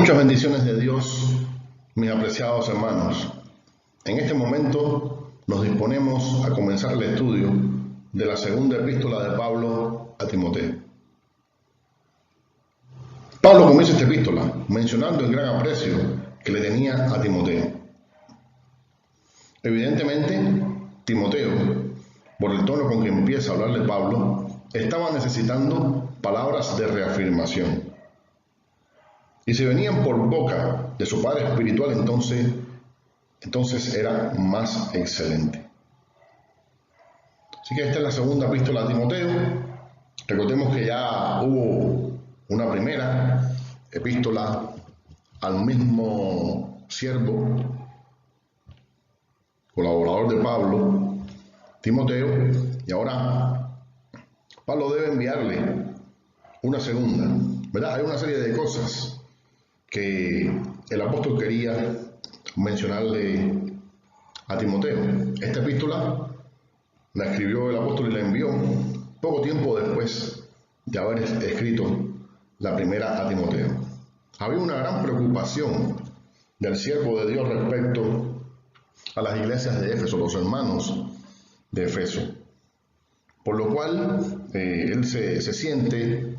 Muchas bendiciones de Dios, mis apreciados hermanos. En este momento nos disponemos a comenzar el estudio de la segunda epístola de Pablo a Timoteo. Pablo comienza esta epístola mencionando el gran aprecio que le tenía a Timoteo. Evidentemente, Timoteo, por el tono con que empieza a hablarle Pablo, estaba necesitando palabras de reafirmación. Y si venían por boca de su padre espiritual, entonces era más excelente. Así que esta es la segunda epístola a Timoteo. Recordemos que ya hubo una primera epístola al mismo siervo, colaborador de Pablo, Timoteo, y ahora Pablo debe enviarle una segunda, ¿verdad? Hay una serie de cosas que el apóstol quería mencionarle a Timoteo. Esta epístola la escribió el apóstol y la envió poco tiempo después de haber escrito la primera a Timoteo. Había una gran preocupación del siervo de Dios respecto a las iglesias de Éfeso, los hermanos de Éfeso, por lo cual él se siente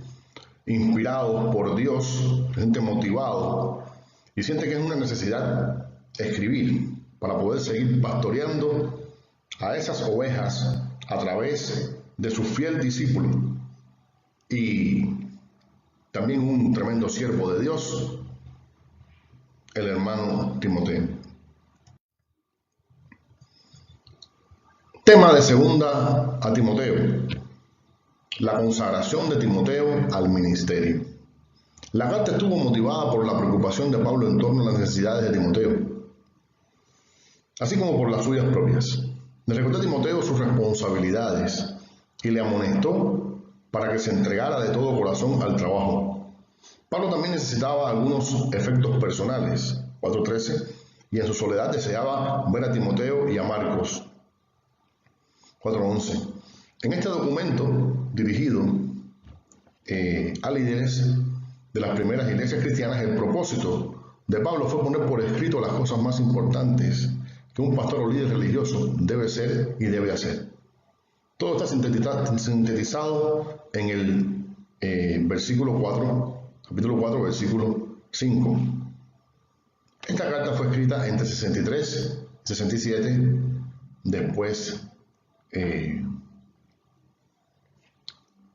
inspirado por Dios, se siente motivado y siente que es una necesidad escribir para poder seguir pastoreando a esas ovejas a través de su fiel discípulo y también un tremendo siervo de Dios, el hermano Timoteo. Tema de segunda a Timoteo: la consagración de Timoteo al ministerio. La carta estuvo motivada por la preocupación de Pablo en torno a las necesidades de Timoteo, así como por las suyas propias. Le recordó a Timoteo sus responsabilidades y le amonestó para que se entregara de todo corazón al trabajo. Pablo también necesitaba algunos efectos personales, 4:13, y en su soledad deseaba ver a Timoteo y a Marcos, 4:11. En este documento dirigido a líderes de las primeras iglesias cristianas, el propósito de Pablo fue poner por escrito las cosas más importantes que un pastor o líder religioso debe ser y debe hacer. Todo está sintetizado en el versículo 4, capítulo 4, versículo 5. Esta carta fue escrita entre 63 y 67 después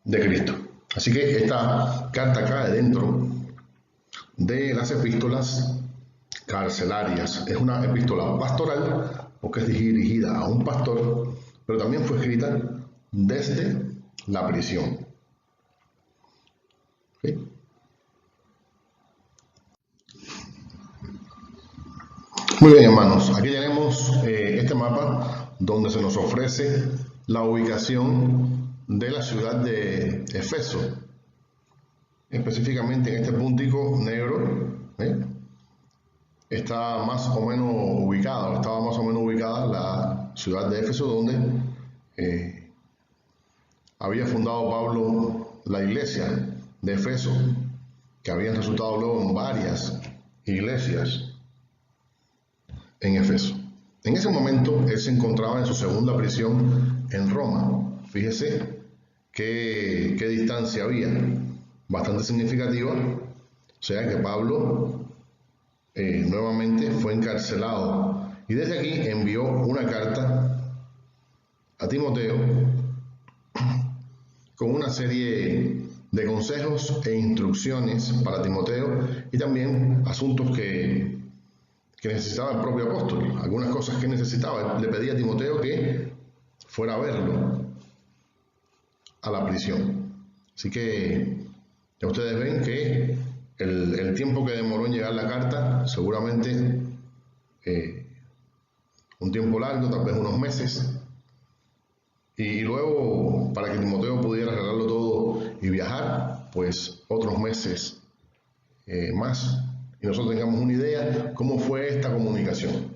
de Cristo. Así que esta carta cae dentro de las epístolas carcelarias. Es una epístola pastoral porque es dirigida a un pastor, pero también fue escrita desde la prisión. ¿Sí? Muy bien, hermanos, aquí tenemos este mapa donde se nos ofrece la ubicación de la ciudad de Éfeso, específicamente en este puntico negro, estaba más o menos ubicada la ciudad de Éfeso, donde había fundado Pablo la iglesia de Éfeso, que habían resultado luego en varias iglesias en Éfeso. En ese momento él se encontraba en su segunda prisión en Roma. Fíjese qué distancia había, bastante significativa. O sea que Pablo nuevamente fue encarcelado y desde aquí envió una carta a Timoteo con una serie de consejos e instrucciones para Timoteo y también asuntos que necesitaba el propio apóstol, algunas cosas que necesitaba. Le pedía a Timoteo que fuera a verlo a la prisión. Así que ya ustedes ven que el tiempo que demoró en llegar la carta, seguramente un tiempo largo, tal vez unos meses, y luego para que Timoteo pudiera arreglarlo todo y viajar, pues otros meses más, y nosotros tengamos una idea cómo fue esta comunicación.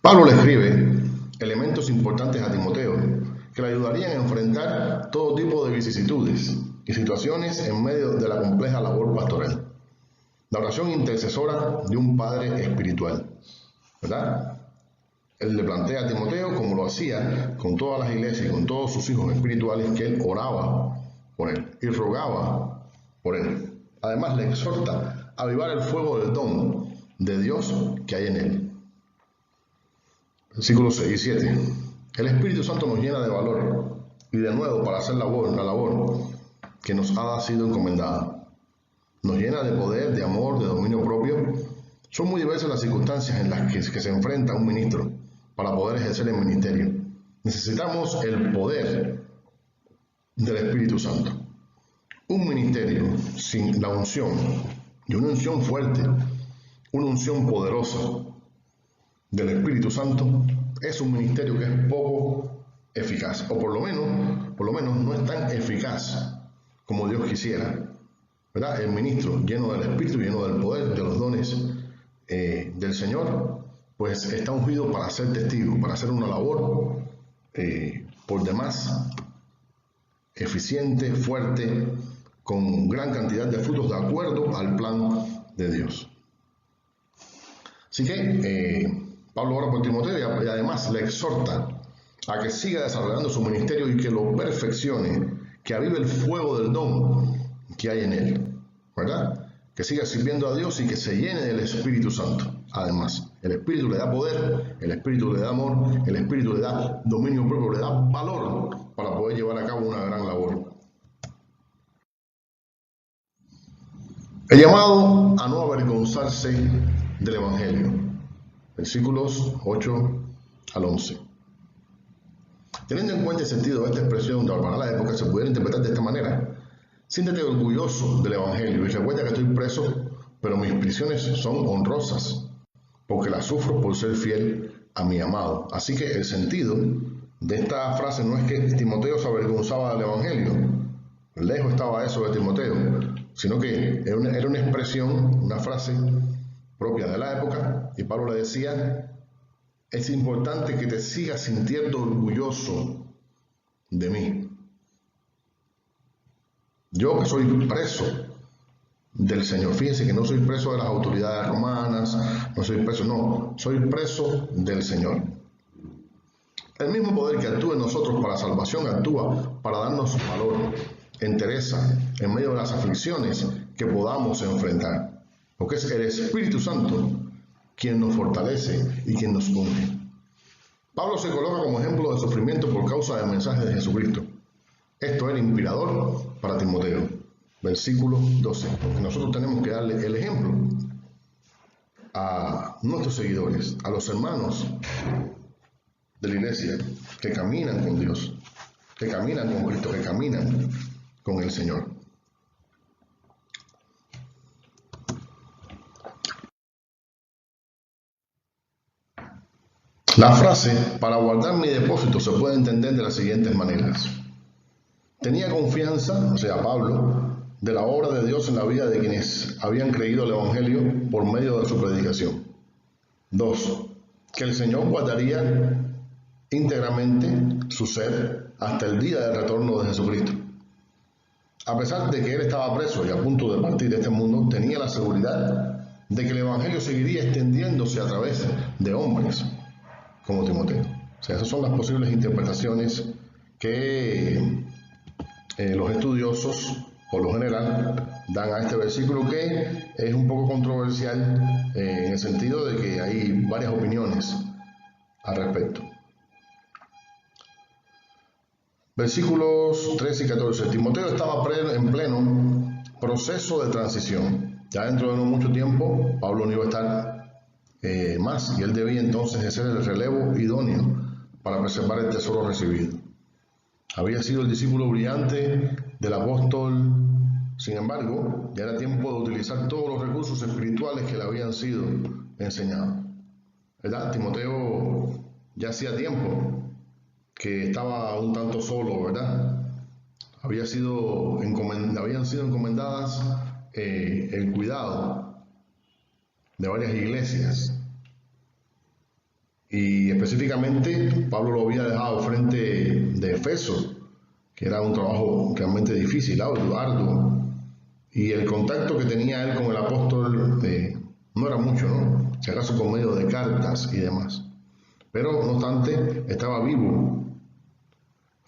Pablo le escribe elementos importantes a Timoteo que le ayudarían a enfrentar todo tipo de vicisitudes y situaciones en medio de la compleja labor pastoral. La oración intercesora de un padre espiritual, ¿verdad? Él le plantea a Timoteo, como lo hacía con todas las iglesias y con todos sus hijos espirituales, que él oraba por él y rogaba por él. Además le exhorta a avivar el fuego del don de Dios que hay en él. Versículos 6 y 7. El Espíritu Santo nos llena de valor y de nuevo para hacer la labor que nos ha sido encomendada. Nos llena de poder, de amor, de dominio propio. Son muy diversas las circunstancias en las que se enfrenta un ministro para poder ejercer el ministerio. Necesitamos el poder del Espíritu Santo. Un ministerio sin la unción, y una unción fuerte, una unción poderosa del Espíritu Santo, es un ministerio que es poco eficaz, o por lo menos no es tan eficaz como Dios quisiera, ¿verdad? El ministro lleno del Espíritu, lleno del poder, de los dones del Señor, pues está ungido para ser testigo, para hacer una labor por demás eficiente, fuerte, con gran cantidad de frutos de acuerdo al plan de Dios. Así que Pablo ora por Timoteo y además le exhorta a que siga desarrollando su ministerio y que lo perfeccione, que avive el fuego del don que hay en él, ¿verdad? Que siga sirviendo a Dios y que se llene del Espíritu Santo. Además, el Espíritu le da poder, el Espíritu le da amor, el Espíritu le da dominio propio, le da valor para poder llevar a cabo una gran labor. El llamado a no avergonzarse del Evangelio. Versículos 8 al 11. Teniendo en cuenta el sentido de esta expresión para la época, se pudiera interpretar de esta manera: siéntete orgulloso del Evangelio y recuerda que estoy preso, pero mis prisiones son honrosas, porque las sufro por ser fiel a mi amado. Así que el sentido de esta frase no es que Timoteo se avergonzaba del Evangelio, lejos estaba eso de Timoteo, sino que era una expresión, una frase propia de la época, y Pablo le decía: es importante que te sigas sintiendo orgulloso de mí. Yo que soy preso del Señor. Fíjense que no soy preso de las autoridades romanas, no soy preso, no, soy preso del Señor. El mismo poder que actúa en nosotros para salvación actúa para darnos valor, entereza en medio de las aflicciones que podamos enfrentar, porque es el Espíritu Santo quien nos fortalece y quien nos unge. Pablo se coloca como ejemplo de sufrimiento por causa del mensaje de Jesucristo. Esto era inspirador para Timoteo. Versículo 12. Porque nosotros tenemos que darle el ejemplo a nuestros seguidores, a los hermanos de la iglesia que caminan con Dios, que caminan con Cristo, que caminan con el Señor. La frase "para guardar mi depósito" se puede entender de las siguientes maneras. Tenía confianza, o sea, Pablo, de la obra de Dios en la vida de quienes habían creído el Evangelio por medio de su predicación. 2. Que el Señor guardaría íntegramente su ser hasta el día del retorno de Jesucristo. A pesar de que él estaba preso y a punto de partir de este mundo, tenía la seguridad de que el Evangelio seguiría extendiéndose a través de hombres como Timoteo. O sea, esas son las posibles interpretaciones que los estudiosos, por lo general, dan a este versículo, que es un poco controversial en el sentido de que hay varias opiniones al respecto. Versículos 13 y 14. Timoteo estaba en pleno proceso de transición. Ya dentro de no mucho tiempo, Pablo no iba a estar más, y él debía entonces de ser el relevo idóneo para preservar el tesoro recibido. Había sido el discípulo brillante del apóstol, sin embargo, ya era tiempo de utilizar todos los recursos espirituales que le habían sido enseñados. ¿Verdad? Timoteo ya hacía tiempo que estaba un tanto solo, ¿verdad? Habían sido encomendadas el cuidado de varias iglesias. Y específicamente Pablo lo había dejado frente de Efeso, que era un trabajo realmente difícil, arduo. Y el contacto que tenía él con el apóstol no era mucho, ¿no? Si acaso por medio de cartas y demás. Pero no obstante, estaba vivo,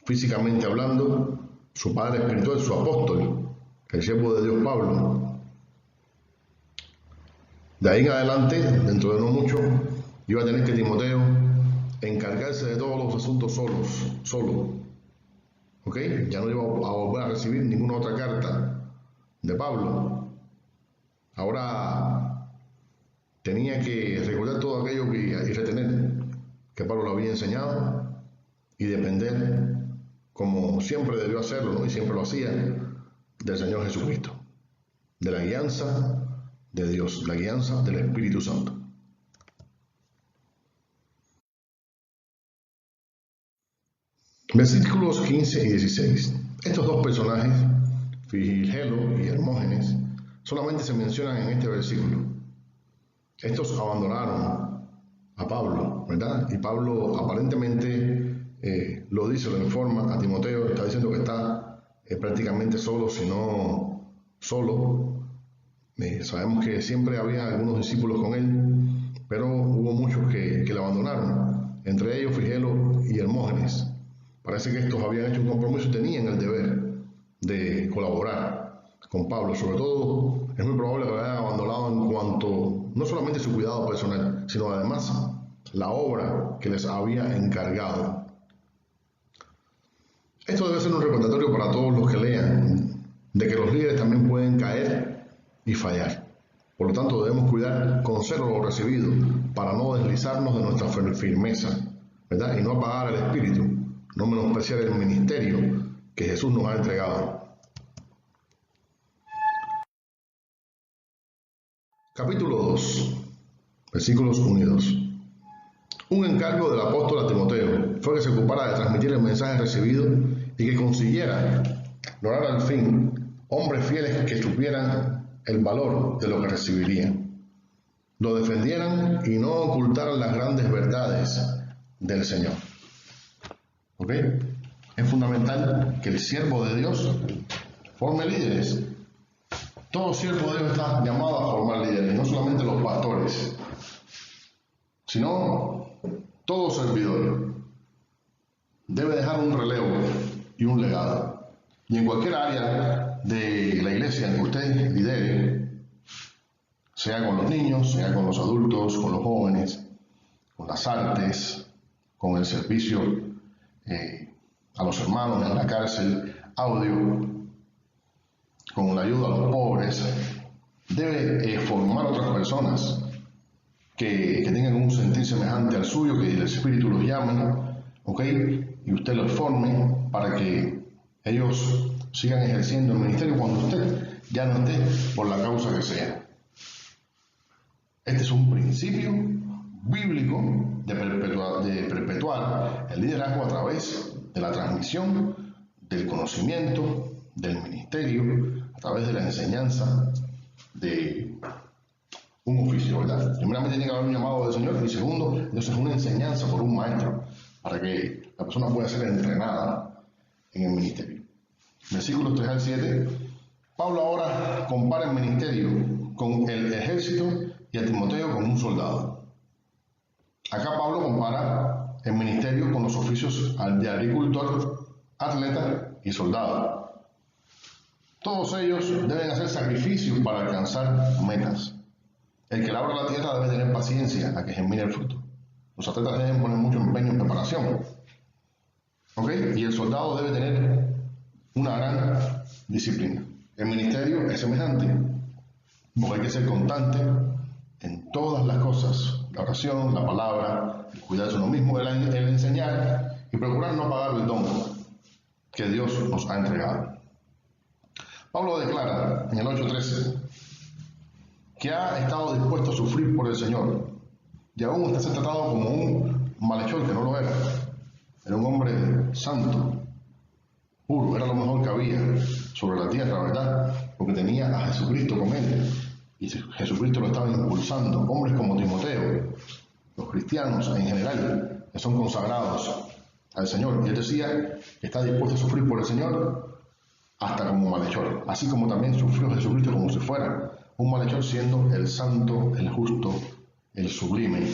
físicamente hablando, su padre espiritual, su apóstol, el siervo de Dios Pablo. De ahí en adelante, dentro de no mucho, iba a tener que Timoteo encargarse de todos los asuntos solo. ¿Ok? Ya no iba a volver a recibir ninguna otra carta de Pablo. Ahora tenía que recordar todo aquello y retener que Pablo lo había enseñado y depender, como siempre debió hacerlo, ¿no? Y siempre lo hacía, del Señor Jesucristo, de la guianza de Dios, la guianza del Espíritu Santo. Versículos 15 y 16. Estos dos personajes, Figelo y Hermógenes, solamente se mencionan en este versículo. Estos abandonaron a Pablo, ¿verdad? Y Pablo aparentemente lo dice, lo informa a Timoteo, está diciendo que está prácticamente solo, si no solo. Sabemos que siempre había algunos discípulos con él, pero hubo muchos que le abandonaron, entre ellos Figelo y Hermógenes. Parece que estos habían hecho un compromiso y tenían el deber de colaborar con Pablo. Sobre todo, es muy probable que lo hayan abandonado en cuanto, no solamente su cuidado personal, sino además la obra que les había encargado. Esto debe ser un recordatorio para todos los que lean, de que los líderes también pueden caer y fallar. Por lo tanto, debemos cuidar con cero lo recibido para no deslizarnos de nuestra firmeza, ¿verdad? Y no apagar el espíritu, no menospreciar el ministerio que Jesús nos ha entregado. Capítulo 2, versículos 1 y 2. Un encargo del apóstol a Timoteo fue que se ocupara de transmitir el mensaje recibido y que consiguiera lograr al fin hombres fieles que supieran el valor de lo que recibirían, lo defendieran y no ocultaran las grandes verdades del Señor. ¿Ok? Es fundamental que el siervo de Dios forme líderes. Todo siervo de Dios está llamado a formar líderes, no solamente los pastores, sino todo servidor debe dejar un relevo y un legado. Y en cualquier área de la iglesia en que usted lidere, sea con los niños, sea con los adultos, con los jóvenes, con las artes, con el servicio a los hermanos en la cárcel, audio, con la ayuda a los pobres, debe formar otras personas que tengan un sentir semejante al suyo, que el Espíritu los llame, ¿ok? Y usted los forme para que ellos sigan ejerciendo el ministerio cuando usted ya no esté, por la causa que sea. Este es un principio bíblico de perpetuar el liderazgo a través de la transmisión del conocimiento, del ministerio, a través de la enseñanza de un oficio, ¿verdad? Primeramente tiene que haber un llamado del Señor y segundo, entonces una enseñanza por un maestro para que la persona pueda ser entrenada en el ministerio. Versículos 3 al 7, Pablo ahora compara el ministerio con el ejército y a Timoteo con un soldado. Acá Pablo compara el ministerio con los oficios de agricultor, atleta y soldado. Todos ellos deben hacer sacrificios para alcanzar metas. El que labra la tierra debe tener paciencia a que germine el fruto. Los atletas deben poner mucho empeño en preparación. ¿Ok? Y el soldado debe tener una gran disciplina. El ministerio es semejante, porque hay que ser constante en todas las cosas. La oración, la palabra, el cuidarse de uno mismo, el enseñar y procurar no pagar el don que Dios nos ha entregado. Pablo declara en el 8:13 que ha estado dispuesto a sufrir por el Señor y aún está siendo tratado como un malhechor, que no lo era. Era un hombre santo, puro, era lo mejor que había sobre la tierra, ¿verdad? Porque tenía a Jesucristo con él y Jesucristo lo estaba impulsando. Hombres como Timoteo, los cristianos en general, que son consagrados al Señor. Y él decía que está dispuesto a sufrir por el Señor hasta como malhechor, así como también sufrió Jesucristo como si fuera un malhechor, siendo el santo, el justo, el sublime.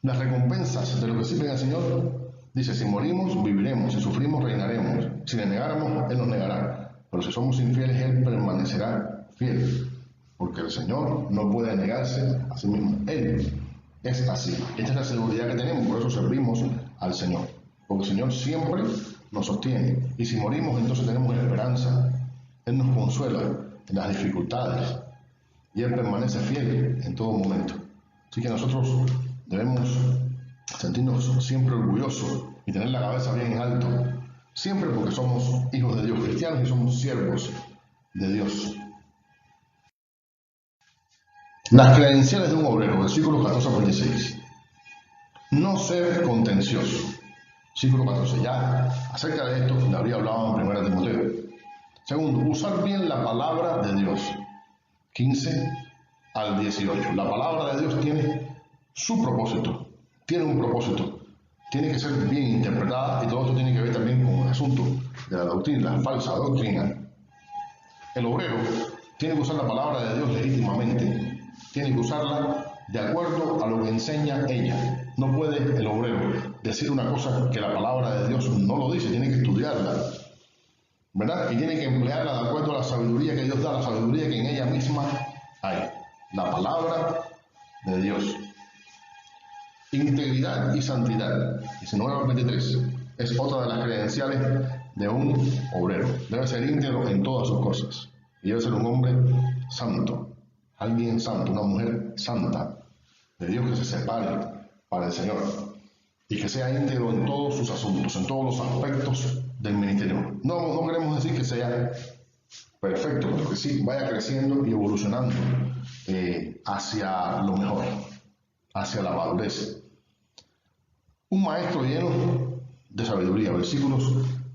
Las recompensas de los que sirven al Señor, dice, si morimos, viviremos, si sufrimos, reinaremos, si le negáramos, Él nos negará, pero si somos infieles, Él permanecerá fiel, porque el Señor no puede negarse a sí mismo. Él es así. Esta es la seguridad que tenemos, por eso servimos al Señor, porque el Señor siempre nos sostiene, y si morimos, entonces tenemos esperanza. Él nos consuela en las dificultades, y Él permanece fiel en todo momento. Así que nosotros debemos sentirnos siempre orgullosos y tener la cabeza bien en alto, siempre, porque somos hijos de Dios, cristianos, y somos siervos de Dios. Las credenciales de un obrero, versículos 14 a 26. No ser contencioso. Versículo 14. Ya acerca de esto le habría hablado en 1 Timoteo. Segundo, usar bien la palabra de Dios. 15 al 18. La palabra de Dios tiene su propósito, tiene un propósito, tiene que ser bien interpretada, y todo esto tiene que ver también con el asunto de la doctrina, la falsa doctrina. El obrero tiene que usar la palabra de Dios legítimamente, tiene que usarla de acuerdo a lo que enseña ella. No puede el obrero decir una cosa que la palabra de Dios no lo dice, tiene que estudiarla, ¿verdad? Y tiene que emplearla de acuerdo a la sabiduría que Dios da, la sabiduría que en ella misma hay, la palabra de Dios. Integridad y santidad, 19 al 23, es otra de las credenciales de un obrero. Debe ser íntegro en todas sus cosas, y debe ser un hombre santo, alguien santo, una mujer santa, de Dios, que se separe para el Señor, y que sea íntegro en todos sus asuntos, en todos los aspectos del ministerio. No queremos decir que sea perfecto, pero que sí vaya creciendo y evolucionando hacia lo mejor, hacia la madurez. Un maestro lleno de sabiduría, versículos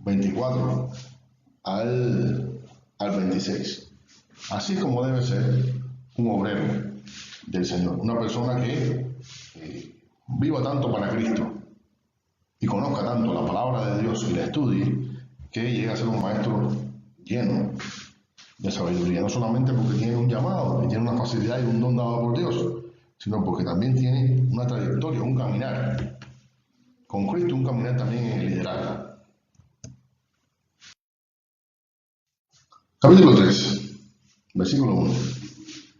24 al 26. Así es como debe ser un obrero del Señor, una persona que viva tanto para Cristo y conozca tanto la palabra de Dios y la estudie, que llegue a ser un maestro lleno de sabiduría, no solamente porque tiene un llamado, y tiene una facilidad y un don dado por Dios, sino porque también tiene una trayectoria, un caminar con Cristo, un caminar también en el liderazgo. Capítulo 3, versículo 1.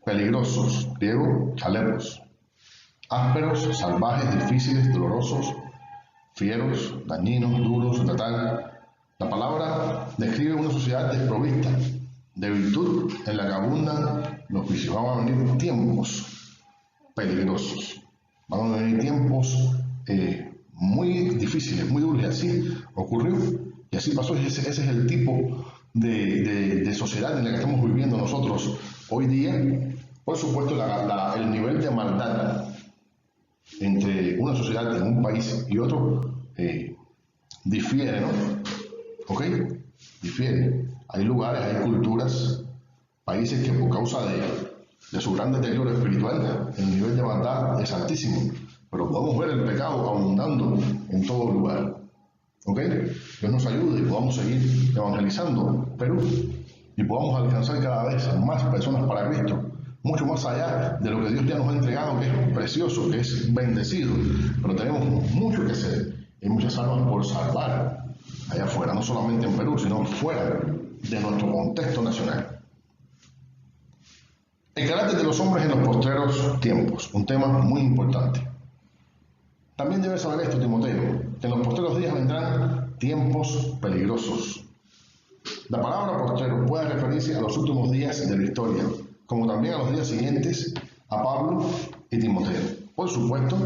Peligrosos, griego, chalepos, ásperos, salvajes, difíciles, dolorosos, fieros, dañinos, duros, letal. La palabra describe una sociedad desprovista de virtud, en la que abundan los vicios. Van a venir tiempos peligrosos, van a venir tiempos muy difíciles, muy duros, y así ocurrió, y así pasó. Ese es el tipo de sociedad en la que estamos viviendo nosotros hoy día. Por supuesto, el nivel de maldad entre una sociedad en un país y otro difiere, ¿no? ¿Ok? Difiere. Hay lugares, hay culturas, países que por causa de su gran deterioro espiritual, el nivel de maldad es altísimo. Pero podemos ver el pecado abundando en todo lugar. ¿Ok? Dios nos ayude y podamos seguir evangelizando Perú y podamos alcanzar cada vez más personas para Cristo, mucho más allá de lo que Dios ya nos ha entregado, que es precioso, que es bendecido. Pero tenemos mucho que hacer y muchas almas por salvar allá afuera, no solamente en Perú, sino fuera de nuestro contexto nacional. El carácter de los hombres en los postreros tiempos, un tema muy importante. También debes saber esto, Timoteo, que en los postreros días vendrán tiempos peligrosos. La palabra postrero puede referirse a los últimos días de la historia, como también a los días siguientes a Pablo y Timoteo. Por supuesto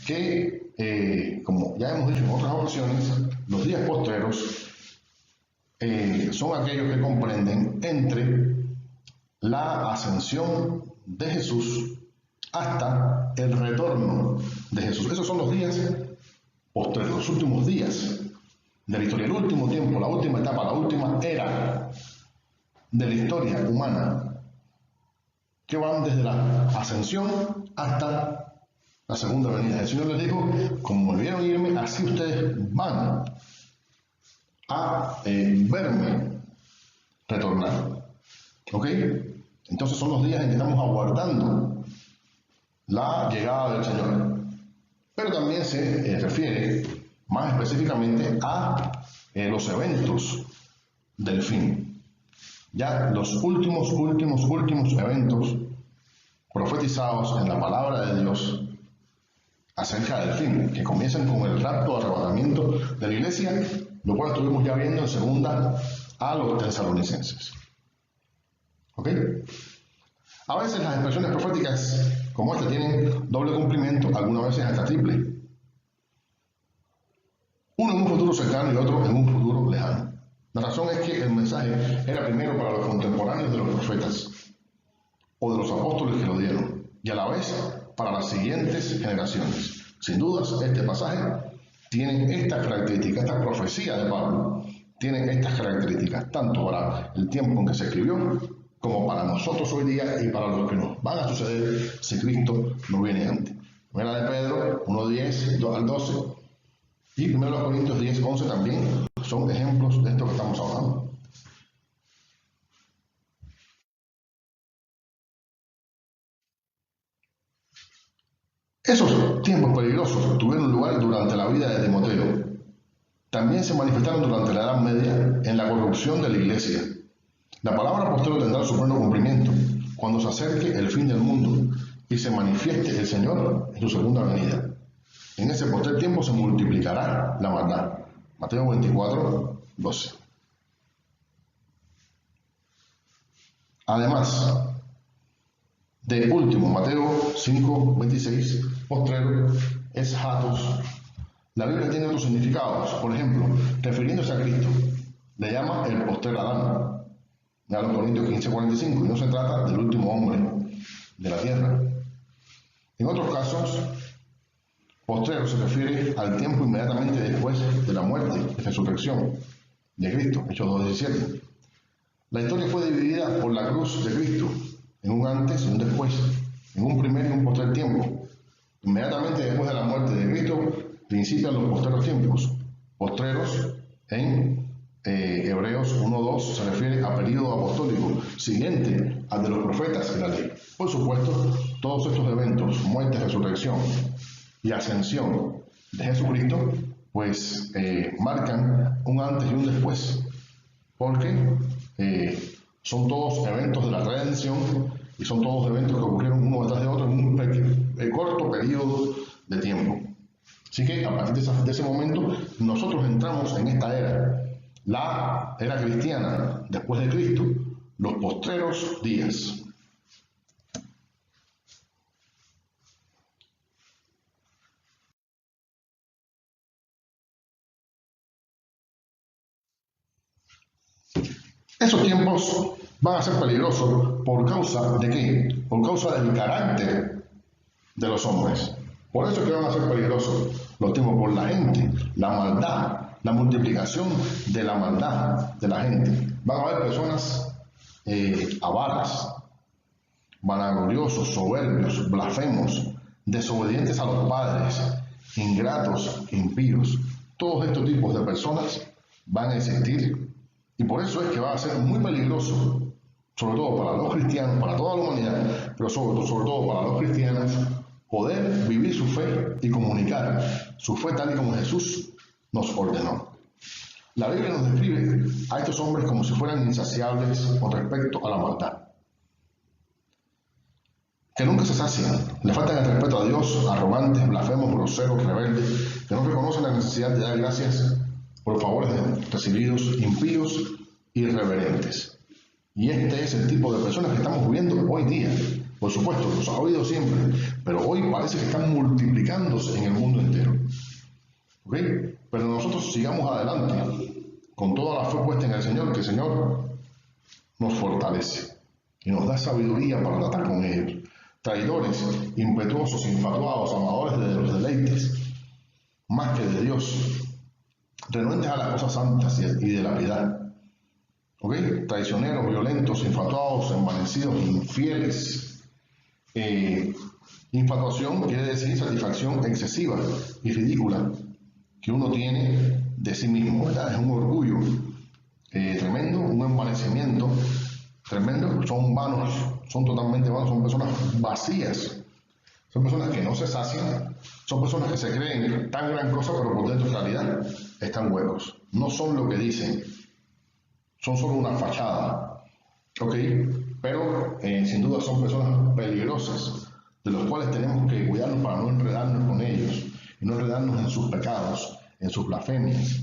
que, como ya hemos dicho en otras ocasiones, los días postreros son aquellos que comprenden entre la ascensión de Jesús hasta el retorno de Jesús. Esos son los días postreros, los últimos días de la historia, el último tiempo, la última etapa, la última era de la historia humana, que van desde la ascensión hasta la segunda venida. El Señor les dijo, como me vieron irme, así ustedes van a verme retornar. ¿Ok? Entonces son los días en que estamos aguardando la llegada del Señor. Pero también se refiere más específicamente a los eventos del fin. Ya los últimos eventos profetizados en la palabra de Dios acerca del fin, que comienzan con el rapto, arrebatamiento de la iglesia, lo cual estuvimos ya viendo en segunda a los tesalonicenses. ¿Ok? A veces las expresiones proféticas como esta tienen doble cumplimiento, algunas veces hasta triple. Uno en un futuro cercano y otro en un futuro lejano. La razón es que el mensaje era primero para los contemporáneos de los profetas o de los apóstoles que lo dieron, y a la vez para las siguientes generaciones. Sin dudas, este pasaje tiene estas características, esta profecía de Pablo tiene estas características, tanto para el tiempo en que se escribió, como para nosotros hoy día y para los que nos van a suceder si Cristo no viene antes. Primera de Pedro 1:10 al 12 y 1 Corintios 10:11 también son ejemplos de esto que estamos hablando. Esos tiempos peligrosos tuvieron lugar durante la vida de Timoteo. También se manifestaron durante la Edad Media en la corrupción de la iglesia. La palabra postero tendrá su pleno cumplimiento cuando se acerque el fin del mundo y se manifieste el Señor en su segunda venida. En ese postrer tiempo se multiplicará la maldad. Mateo 24:12. Además, de último, Mateo 5:26, postrero es hatos. La Biblia tiene otros significados. Por ejemplo, refiriéndose a Cristo, le llama el postrer Adán. En los Corintios 15:45, y no se trata del último hombre de la tierra. En otros casos, postrero se refiere al tiempo inmediatamente después de la muerte y resurrección de Cristo, Hechos 2:17. La historia fue dividida por la cruz de Cristo en un antes y un después, en un primer y un postrer tiempo. Inmediatamente después de la muerte de Cristo, principian los postreros tiempos. Postreros en Hebreos 1:2 se refiere a periodo apostólico siguiente al de los profetas y la ley. Por supuesto, todos estos eventos, muerte, resurrección y ascensión de Jesucristo, pues marcan un antes y un después, porque son todos eventos de la redención y son todos eventos que ocurrieron uno detrás de otro en un corto periodo de tiempo. Así que a partir de ese momento nosotros entramos en esta era, la era cristiana después de Cristo, los postreros días. Esos tiempos van a ser peligrosos ¿por causa de qué? Por causa del carácter de los hombres. Por eso es que van a ser peligrosos los tiempos, por la gente, la maldad, la multiplicación de la maldad de la gente. Van a haber personas avaras, vanagloriosos, soberbios, blasfemos, desobedientes a los padres, ingratos, impíos. Todos estos tipos de personas van a existir y por eso es que va a ser muy peligroso, sobre todo para los cristianos, para toda la humanidad, pero sobre todo para los cristianos, poder vivir su fe y comunicar su fe tal y como Jesús nos ordenó. La Biblia nos describe a estos hombres como si fueran insaciables con respecto a la maldad, que nunca se sacian, le faltan el respeto a Dios, arrogantes, blasfemos, groseros, rebeldes, que no reconocen la necesidad de dar gracias por favores recibidos, impíos y irreverentes. Y este es el tipo de personas que estamos viendo hoy día. Por supuesto, los ha oído siempre, pero hoy parece que están multiplicándose en el mundo entero. ¿Ok? Pero nosotros sigamos adelante con toda la fe puesta en el Señor, que el Señor nos fortalece y nos da sabiduría para tratar con ellos. Traidores, impetuosos, infatuados, amadores de los deleites, más que de Dios, renuentes a las cosas santas y de la piedad. ¿Ok? Traicioneros, violentos, infatuados, envanecidos, infieles, Infatuación quiere decir satisfacción excesiva y ridícula que uno tiene de sí mismo, ¿verdad? Es un orgullo tremendo, un envanecimiento tremendo. Son vanos, son totalmente vanos, son personas vacías, son personas que no se sacian, son personas que se creen tan gran cosa, pero por dentro en realidad están huecos. No son lo que dicen, son solo una fachada, ¿ok? Pero sin duda son personas peligrosas, de los cuales tenemos que cuidarnos para no enredarnos con ellos y no enredarnos en sus pecados, en sus blasfemias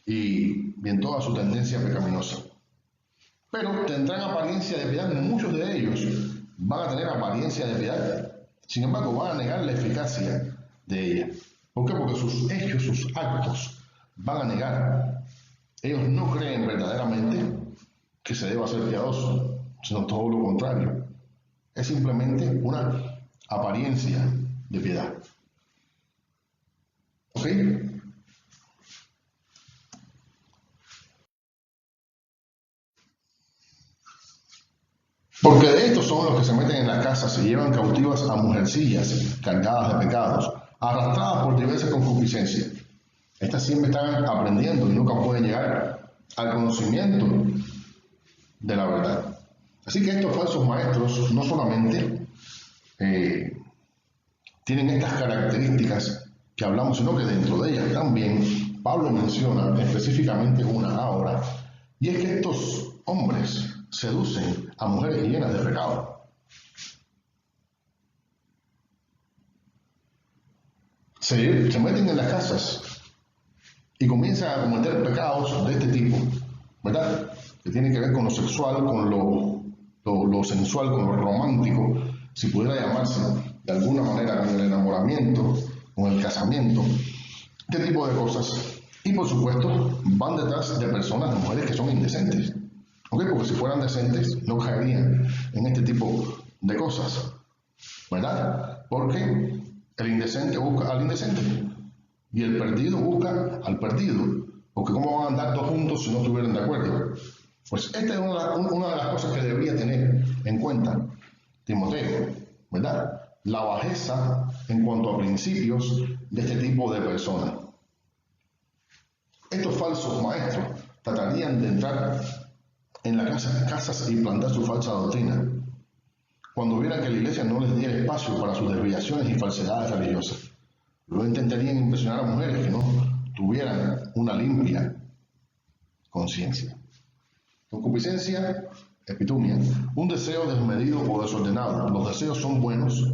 y en toda su tendencia pecaminosa. Pero tendrán apariencia de piedad, muchos de ellos van a tener apariencia de piedad, sin embargo van a negar la eficacia de ella. ¿Por qué? Porque sus hechos, sus actos van a negar. Ellos no creen verdaderamente que se deba ser piadoso, sino todo lo contrario. Es simplemente una apariencia de piedad. ¿Ok? Porque de estos son los que se meten en las casas y llevan cautivas a mujercillas cargadas de pecados, arrastradas por diversas concupiscencias. Estas siempre están aprendiendo y nunca pueden llegar al conocimiento de la verdad. Así que estos falsos maestros no solamente tienen estas características que hablamos, sino que dentro de ellas también Pablo menciona específicamente una ahora, y es que estos hombres seducen a mujeres llenas de pecado. Se meten en las casas y comienzan a cometer pecados de este tipo, ¿verdad? Que tienen que ver con lo sexual, con lo sensual, con lo romántico, si pudiera llamarse de alguna manera, con el enamoramiento, con el casamiento, este tipo de cosas. Y por supuesto, van detrás de personas, de mujeres que son indecentes. ¿Ok? Porque si fueran decentes, no caerían en este tipo de cosas, ¿verdad? Porque el indecente busca al indecente y el perdido busca al perdido. Porque ¿cómo van a andar dos juntos si no estuvieran de acuerdo? Pues esta es una de las cosas que debería tener en cuenta Timoteo, ¿verdad? La bajeza en cuanto a principios de este tipo de personas. Estos falsos maestros tratarían de entrar en las casas y plantar su falsa doctrina, cuando vieran que la iglesia no les diera espacio para sus desviaciones y falsedades religiosas. Luego intentarían impresionar a mujeres que no tuvieran una limpia conciencia. Concupiscencia, epitumia, un deseo desmedido o desordenado. Los deseos son buenos,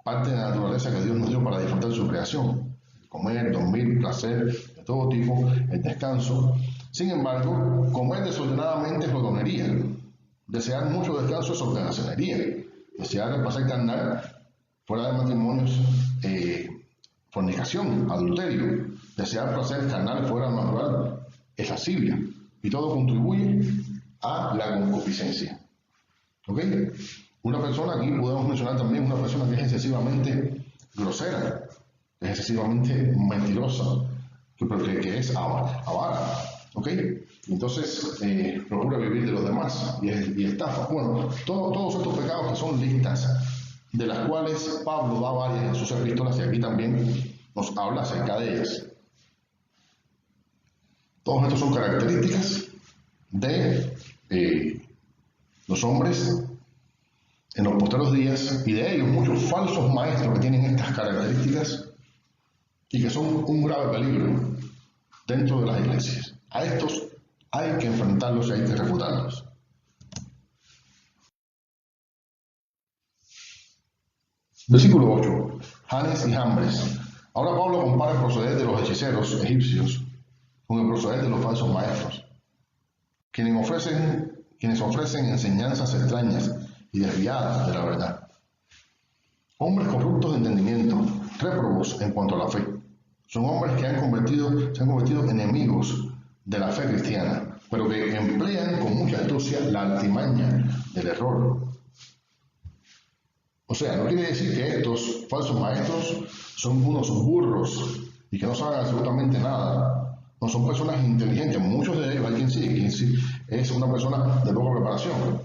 parte de la naturaleza que Dios nos dio para disfrutar de su creación. Comer, dormir, placer de todo tipo, el descanso. Sin embargo, comer desordenadamente es glotonería. Desear mucho descanso es ordenacionería. Desear el placer carnal fuera de matrimonios, fornicación, adulterio. Desear placer carnal fuera de natural es lascivia. Y todo contribuye a la concupiscencia. ¿Ok? Una persona, aquí podemos mencionar también una persona que es excesivamente grosera, que es excesivamente mentirosa, que es avara. ¿Ok? Entonces, procura vivir de los demás y estafa. Bueno, todos estos pecados que son listas, de las cuales Pablo da varias en sus epístolas y aquí también nos habla acerca de ellas. Todos estos son características de los hombres en los posteriores días y de ellos muchos falsos maestros que tienen estas características y que son un grave peligro dentro de las iglesias. A estos hay que enfrentarlos y hay que refutarlos. Versículo 8. Janes y Jambres. Ahora Pablo compara el proceder de los hechiceros egipcios con el proceder de los falsos maestros, quienes ofrecen enseñanzas extrañas y desviadas de la verdad. Hombres corruptos de entendimiento, réprobos en cuanto a la fe. Son hombres que se han convertido en enemigos de la fe cristiana, pero que emplean con mucha astucia la artimaña del error. O sea, no quiere decir que estos falsos maestros son unos burros y que no saben absolutamente nada. No, son personas inteligentes. Muchos de ellos, hay quien sí es una persona de poca preparación.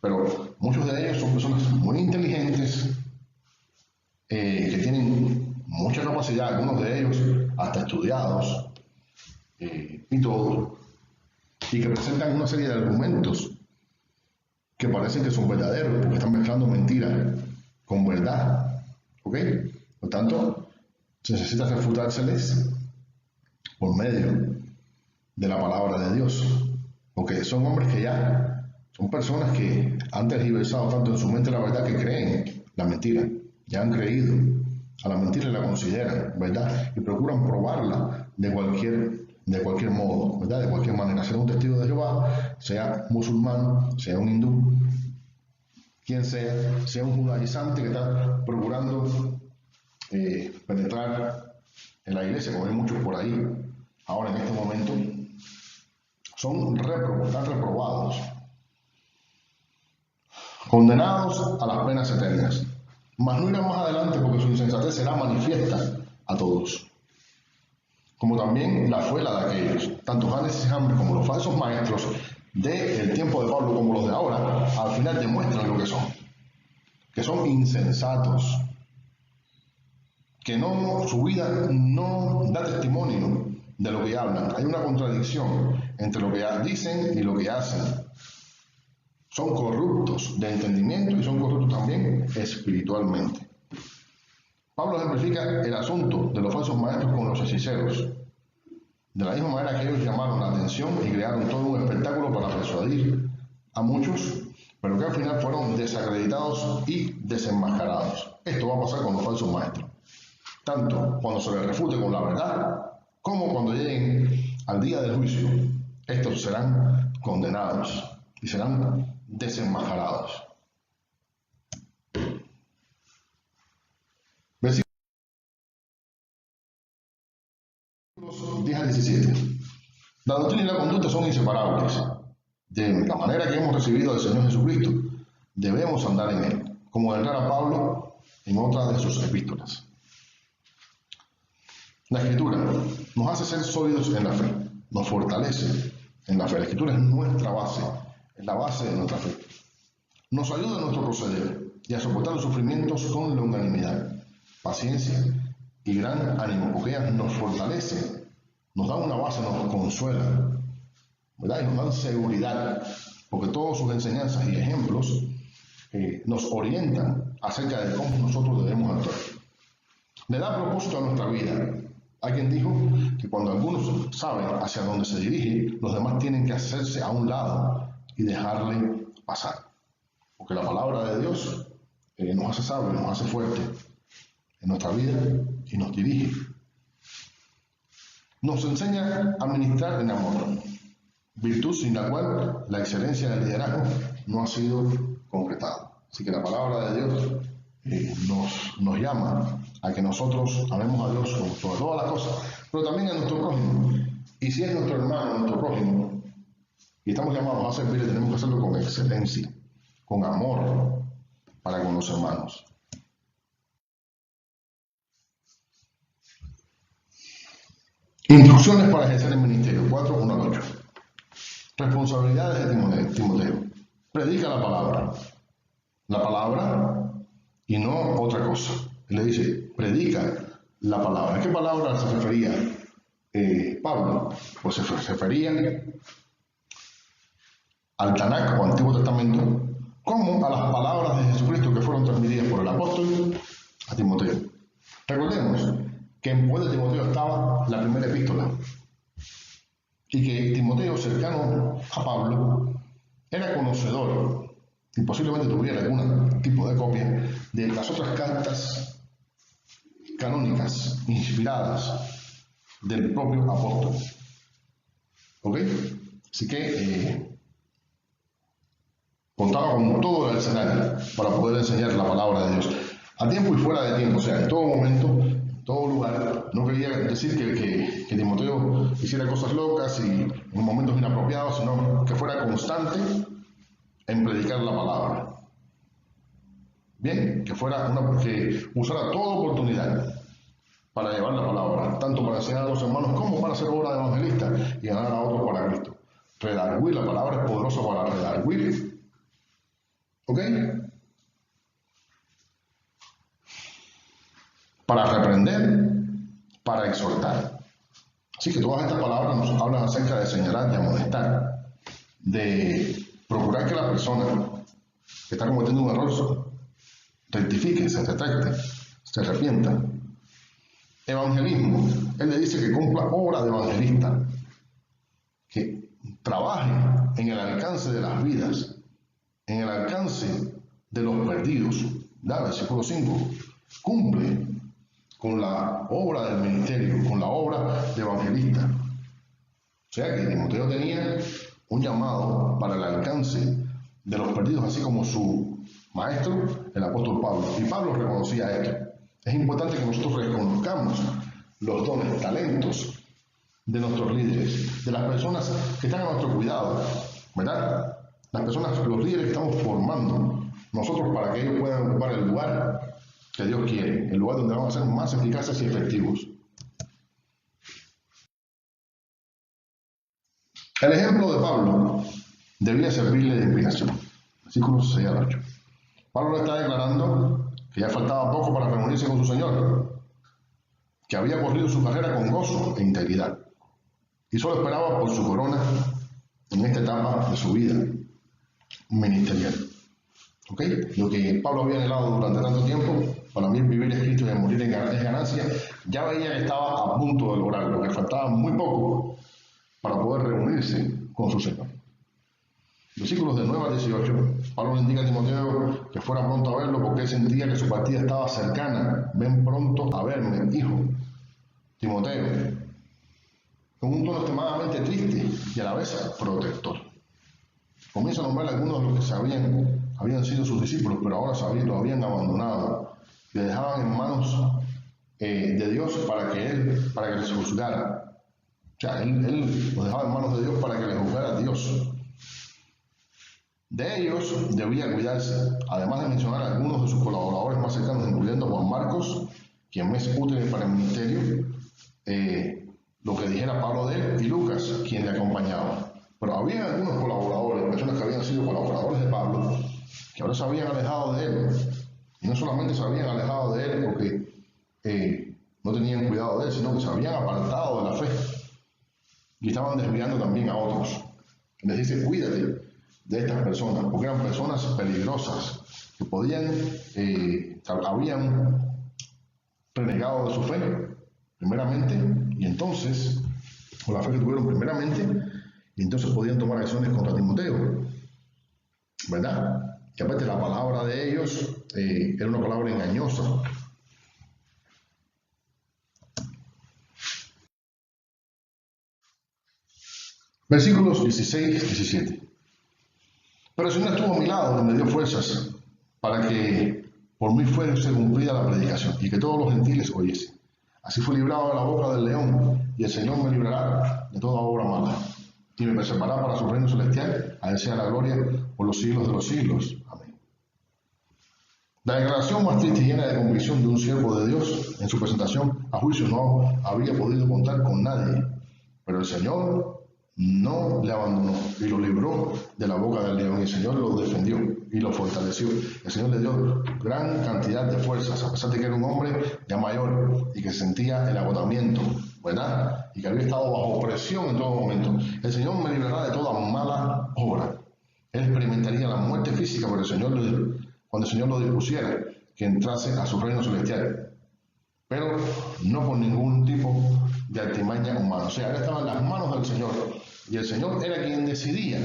Pero muchos de ellos son personas muy inteligentes, que tienen mucha capacidad, algunos de ellos hasta estudiados y todo, y que presentan una serie de argumentos que parecen que son verdaderos, porque están mezclando mentira con verdad. ¿Ok? Por tanto, se necesita refutárseles por medio de la palabra de Dios. Porque son hombres que ya, son personas que han tergiversado tanto en su mente la verdad que creen la mentira. Ya han creído a la mentira y la consideran verdad y procuran probarla de cualquier modo, ¿verdad? De cualquier manera, sea un testigo de Jehová, sea musulmán, sea un hindú, quien sea un judaizante que está procurando penetrar en la iglesia, como hay muchos por ahí ahora en este momento, están reprobados, condenados a las penas eternas. Mas no irán más adelante porque su insensatez será manifiesta a todos. Como también la fue la de aquellos, tanto Janes y Jambres como los falsos maestros del tiempo de Pablo como los de ahora, al final demuestran lo que son insensatos, que su vida no da testimonio de lo que hablan. Hay una contradicción entre lo que dicen y lo que hacen. Son corruptos de entendimiento y son corruptos también espiritualmente. Pablo ejemplifica el asunto de los falsos maestros con los hechiceros. De la misma manera que ellos llamaron la atención y crearon todo un espectáculo para persuadir a muchos, pero que al final fueron desacreditados y desenmascarados. Esto va a pasar con los falsos maestros, tanto cuando se les refute con la verdad, como cuando lleguen al día del juicio. Estos serán condenados y serán desenmascarados. Versículos 10 al 17. La doctrina y la conducta son inseparables. De la manera que hemos recibido del Señor Jesucristo, debemos andar en él, como declara Pablo en otra de sus epístolas. La Escritura nos hace ser sólidos en la fe, nos fortalece en la fe. La Escritura es nuestra base, es la base de nuestra fe. Nos ayuda en nuestro proceder y a soportar los sufrimientos con longanimidad, paciencia y gran ánimo, porque ella nos fortalece, nos da una base, nos consuela, ¿verdad? Y nos dan seguridad, porque todas sus enseñanzas y ejemplos nos orientan acerca de cómo nosotros debemos actuar. Le da propósito a nuestra vida. Hay quien dijo que cuando algunos saben hacia dónde se dirige, los demás tienen que hacerse a un lado y dejarle pasar. Porque la palabra de Dios nos hace sabios, nos hace fuertes en nuestra vida y nos dirige. Nos enseña a ministrar en amor, virtud sin la cual la excelencia del liderazgo no ha sido concretada. Así que la palabra de Dios nos llama a que nosotros amemos a Dios sobre todas las cosas, pero también a nuestro prójimo. Y si es nuestro hermano, nuestro prójimo, y estamos llamados a servirle, tenemos que hacerlo con excelencia, con amor para con los hermanos. Instrucciones para ejercer el ministerio, 4:1-8. Responsabilidades de Timoteo. Predica la palabra y no otra cosa. Él le dice, predica la palabra. ¿A qué palabra se refería Pablo? Pues se refería al Tanakh o Antiguo Testamento, como a las palabras de Jesucristo que fueron transmitidas por el apóstol a Timoteo. Recordemos que en poder de Timoteo estaba la primera epístola y que Timoteo, cercano a Pablo, era conocedor y posiblemente tuviera algún tipo de copia de las otras cartas canónicas, inspiradas del propio apóstol. ¿Ok? Así que contaba con todo el escenario para poder enseñar la palabra de Dios a tiempo y fuera de tiempo, o sea, en todo momento, en todo lugar. No quería decir que Timoteo hiciera cosas locas y en momentos inapropiados, sino que fuera constante en predicar la palabra. Bien, que usara toda oportunidad para llevar la palabra, tanto para enseñar a los hermanos como para hacer obra de evangelista y ganar a otros para Cristo. Redarguir, la palabra es poderosa para redarguir. ¿Ok? para reprender, para exhortar. Así que todas estas palabras nos hablan acerca de señalar, de amonestar, de procurar que la persona que está cometiendo un error rectifique, se retracte, se arrepienta. Evangelismo, él le dice que cumpla obra de evangelista, que trabaje en el alcance de las vidas, en el alcance de los perdidos. Versículo 5, cumple con la obra del ministerio, con la obra de evangelista. O sea que Timoteo tenía un llamado para el alcance de los perdidos, así como su maestro, el apóstol Pablo. Y Pablo reconocía esto. Es importante que nosotros reconozcamos los dones, talentos de nuestros líderes, de las personas que están a nuestro cuidado, ¿verdad? Las personas, los líderes que estamos formando nosotros para que ellos puedan ocupar el lugar que Dios quiere, el lugar donde van a ser más eficaces y efectivos. El ejemplo de Pablo debía servirle de inspiración. Versículos 6 al 8. Pablo le está declarando que ya faltaba poco para reunirse con su Señor, que había corrido su carrera con gozo e integridad, y solo esperaba por su corona en esta etapa de su vida ministerial. Lo que Pablo había anhelado durante tanto tiempo, para mí vivir es Cristo y morir es ganancia, ya veía que estaba a punto de lograrlo, que faltaba muy poco para poder reunirse con su Señor. Versículos de 9 al 18, Pablo le indica a Timoteo que fuera pronto a verlo porque él sentía que su partida estaba cercana. Ven pronto a verme, hijo Timoteo, con un tono extremadamente triste y a la vez protector. Comienza a nombrar algunos de los que habían sido sus discípulos, pero ahora lo habían abandonado. Le dejaban en manos de Dios para que les juzgara. O sea, él los dejaba en manos de Dios para que les juzgara a Dios. De ellos debía cuidarse, además de mencionar a algunos de sus colaboradores más cercanos, incluyendo a Juan Marcos, quien me es útil para el ministerio, lo que dijera Pablo de él, y Lucas, quien le acompañaba. Pero había algunos colaboradores, personas que habían sido colaboradores de Pablo, que ahora se habían alejado de él. Y no solamente se habían alejado de él porque no tenían cuidado de él, sino que se habían apartado de la fe y estaban desviando también a otros. Les dice, cuídate de estas personas, porque eran personas peligrosas, que habían renegado de su fe, primeramente, y entonces, con la fe que tuvieron primeramente, y entonces podían tomar acciones contra Timoteo, ¿verdad? Y aparte la palabra de ellos era una palabra engañosa. Versículos 16-17. Pero el Señor estuvo a mi lado y me dio fuerzas para que por mí fuese cumplida la predicación y que todos los gentiles oyesen. Así fue librado de la boca del león, y el Señor me librará de toda obra mala y me preservará para su reino celestial. A Él sea la gloria por los siglos de los siglos. Amén. La declaración más triste y llena de convicción de un siervo de Dios en su presentación a juicio no había podido contar con nadie, pero el Señor no le abandonó y lo libró de la boca del león, y el Señor lo defendió y lo fortaleció. El Señor le dio gran cantidad de fuerzas, a pesar de que era un hombre ya mayor y que sentía el agotamiento, ¿verdad? Y que había estado bajo presión en todo momento. El Señor me librará de toda mala obra. Él experimentaría la muerte física, pero cuando el Señor lo dispusiera, que entrase a su reino celestial, pero no por ningún tipo de artimaña humana. O sea, él estaba en las manos del Señor, y el Señor era quien decidía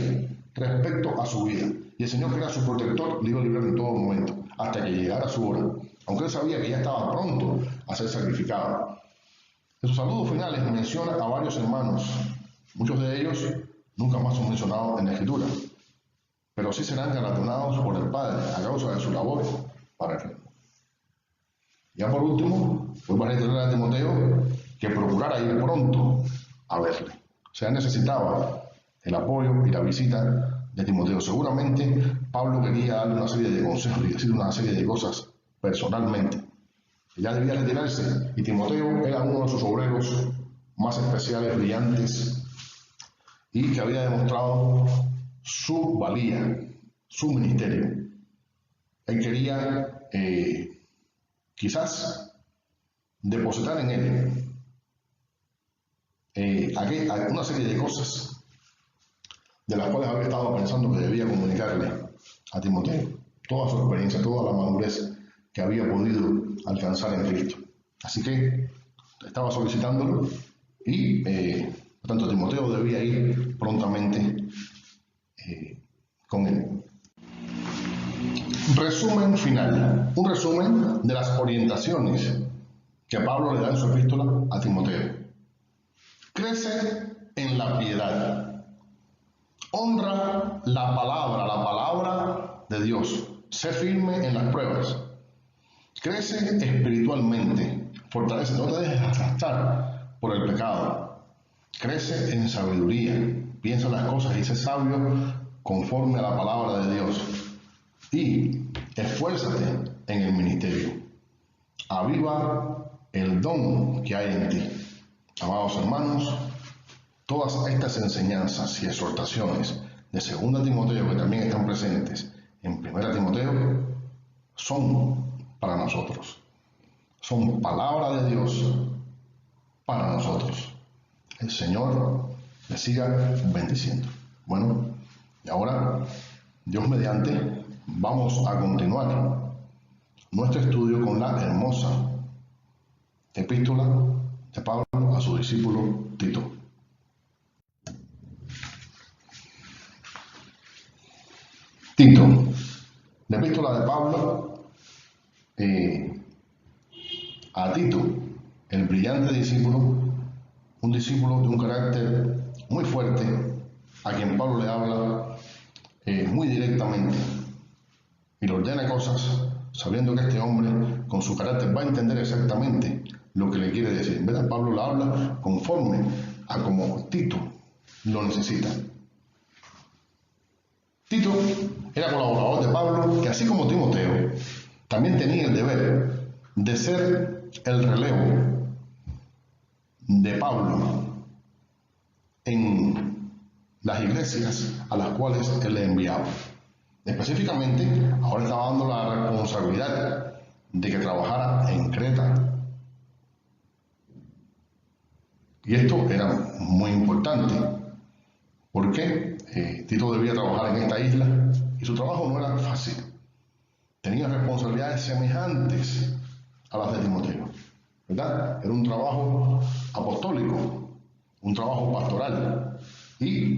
respecto a su vida, y el Señor, que era su protector, le iba a librar en todo momento, hasta que llegara su hora, aunque él sabía que ya estaba pronto a ser sacrificado. En sus saludos finales menciona a varios hermanos. Muchos de ellos nunca más son mencionados en la Escritura, pero sí serán galardonados por el Padre a causa de su labor para el reino. Ya por último, voy a reiterar a Timoteo que procurara ir pronto a verle. O sea, necesitaba el apoyo y la visita de Timoteo. Seguramente Pablo quería darle una serie de consejos y decirle una serie de cosas personalmente. Ya debía retirarse, y Timoteo era uno de sus obreros más especiales, brillantes, y que había demostrado su valía, su ministerio. Él quería quizás depositar en él una serie de cosas de las cuales había estado pensando que debía comunicarle a Timoteo, toda su experiencia, toda la madurez que había podido alcanzar en Cristo. Así que estaba solicitándolo y por tanto Timoteo debía ir prontamente con él. Resumen final, un resumen de las orientaciones que Pablo le da en su epístola a Timoteo. Crece en la piedad, honra la palabra de Dios, sé firme en las pruebas, crece espiritualmente, fortalece, no te dejes arrastrar por el pecado, crece en sabiduría, piensa las cosas y sé sabio conforme a la palabra de Dios, y esfuérzate en el ministerio, aviva el don que hay en ti. Amados hermanos, todas estas enseñanzas y exhortaciones de 2 Timoteo, que también están presentes en 1 Timoteo, son para nosotros. Son palabra de Dios para nosotros. El Señor le siga bendiciendo. Bueno, y ahora, Dios mediante, vamos a continuar nuestro estudio con la hermosa epístola de Pablo a su discípulo Tito. Tito, la epístola de Pablo a Tito, el brillante discípulo, un discípulo de un carácter muy fuerte, a quien Pablo le habla muy directamente y le ordena cosas, sabiendo que este hombre con su carácter va a entender exactamente lo que le quiere decir. ¿Verdad? Pablo le habla conforme a como Tito lo necesita. Tito era colaborador de Pablo, que así como Timoteo, también tenía el deber de ser el relevo de Pablo en las iglesias a las cuales él le enviaba. Específicamente, ahora estaba dando la responsabilidad de que trabajara en Creta. Y esto era muy importante, porque Tito debía trabajar en esta isla y su trabajo no era fácil. Tenía responsabilidades semejantes a las de Timoteo, ¿verdad? Era un trabajo apostólico, un trabajo pastoral. Y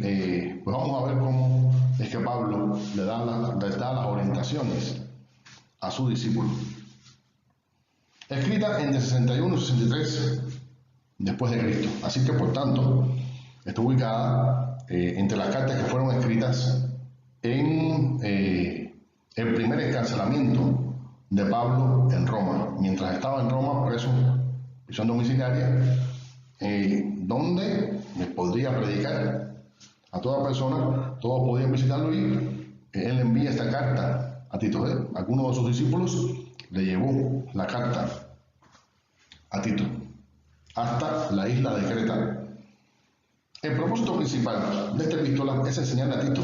pues vamos a ver cómo es que Pablo le da las orientaciones a su discípulo. Escrita entre 61 y 63 después de Cristo. Así que, por tanto, está ubicada entre las cartas que fueron escritas en el primer encarcelamiento de Pablo en Roma, mientras estaba en Roma preso, prisión domiciliaria, donde podría predicar a toda persona, todos podían visitarlo, y él envía esta carta a Tito. Algunos de sus discípulos le llevó la carta a Tito hasta la isla de Creta. El propósito principal de esta epístola es enseñarle a Tito,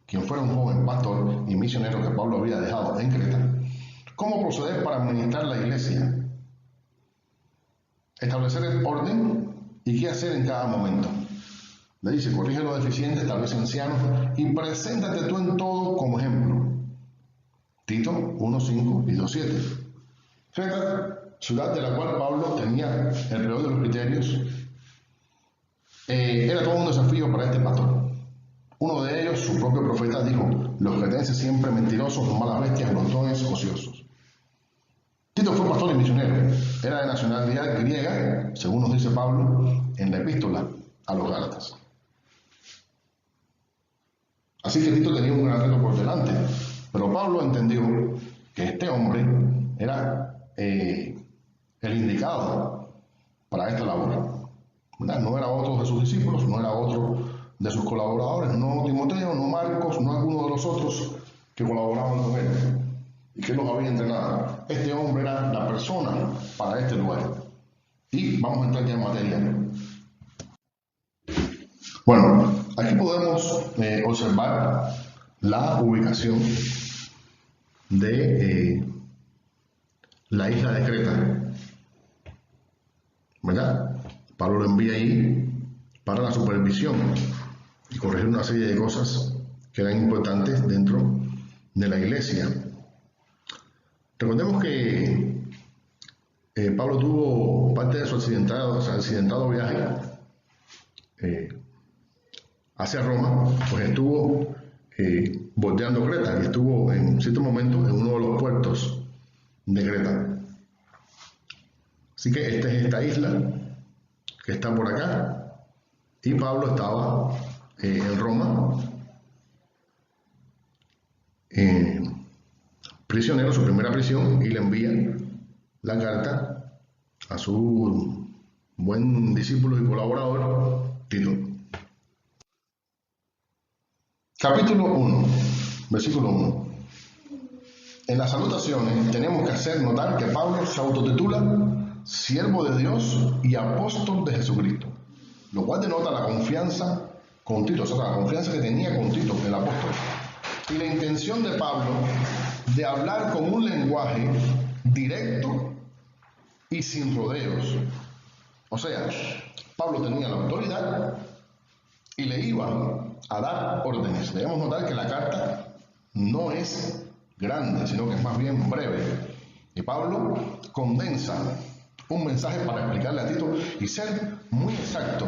quien fuera un joven pastor y misionero que Pablo había dejado en Creta, cómo proceder para administrar la iglesia, establecer el orden y qué hacer en cada momento. Le dice: corrige los deficientes, establece ancianos y preséntate tú en todo como ejemplo. Tito 1:5 y 2:7. Creta, ciudad de la cual Pablo tenía el peor de los criterios, era todo un desafío para este pastor. Uno de ellos, su propio profeta, dijo: los cretenses siempre mentirosos, malas bestias, glotones, ociosos. Tito fue pastor y misionero. Era de nacionalidad griega, según nos dice Pablo en la epístola a los Gálatas. Así que Tito tenía un gran reto por delante, pero Pablo entendió que este hombre era el indicado para esta labor. ¿Verdad? No era otro de sus discípulos, no era otro de sus colaboradores, no Timoteo, no Marcos, no alguno de los otros que colaboraban con él y que los había entrenado. Este hombre era la persona para este lugar. Y vamos a entrar ya en materia. Bueno, aquí podemos observar la ubicación de la isla de Creta. Pablo lo envía ahí para la supervisión y corregir una serie de cosas que eran importantes dentro de la iglesia. Recordemos que Pablo tuvo parte de su accidentado viaje hacia Roma, pues estuvo bordeando Creta y estuvo en cierto momento en uno de los puertos de Creta. Así que esta es esta isla que está por acá y Pablo estaba en Roma, prisionero, su primera prisión, y le envía la carta a su buen discípulo y colaborador Tito. Capítulo 1, versículo 1. En las salutaciones tenemos que hacer notar que Pablo se autotitula siervo de Dios y apóstol de Jesucristo, lo cual denota la confianza con Tito, o sea, la confianza que tenía con Tito, el apóstol, y la intención de Pablo de hablar con un lenguaje directo y sin rodeos. O sea, Pablo tenía la autoridad y le iba a dar órdenes. Debemos notar que la carta no es grande, sino que es más bien breve. Y Pablo condensa un mensaje para explicarle a Tito y ser muy exacto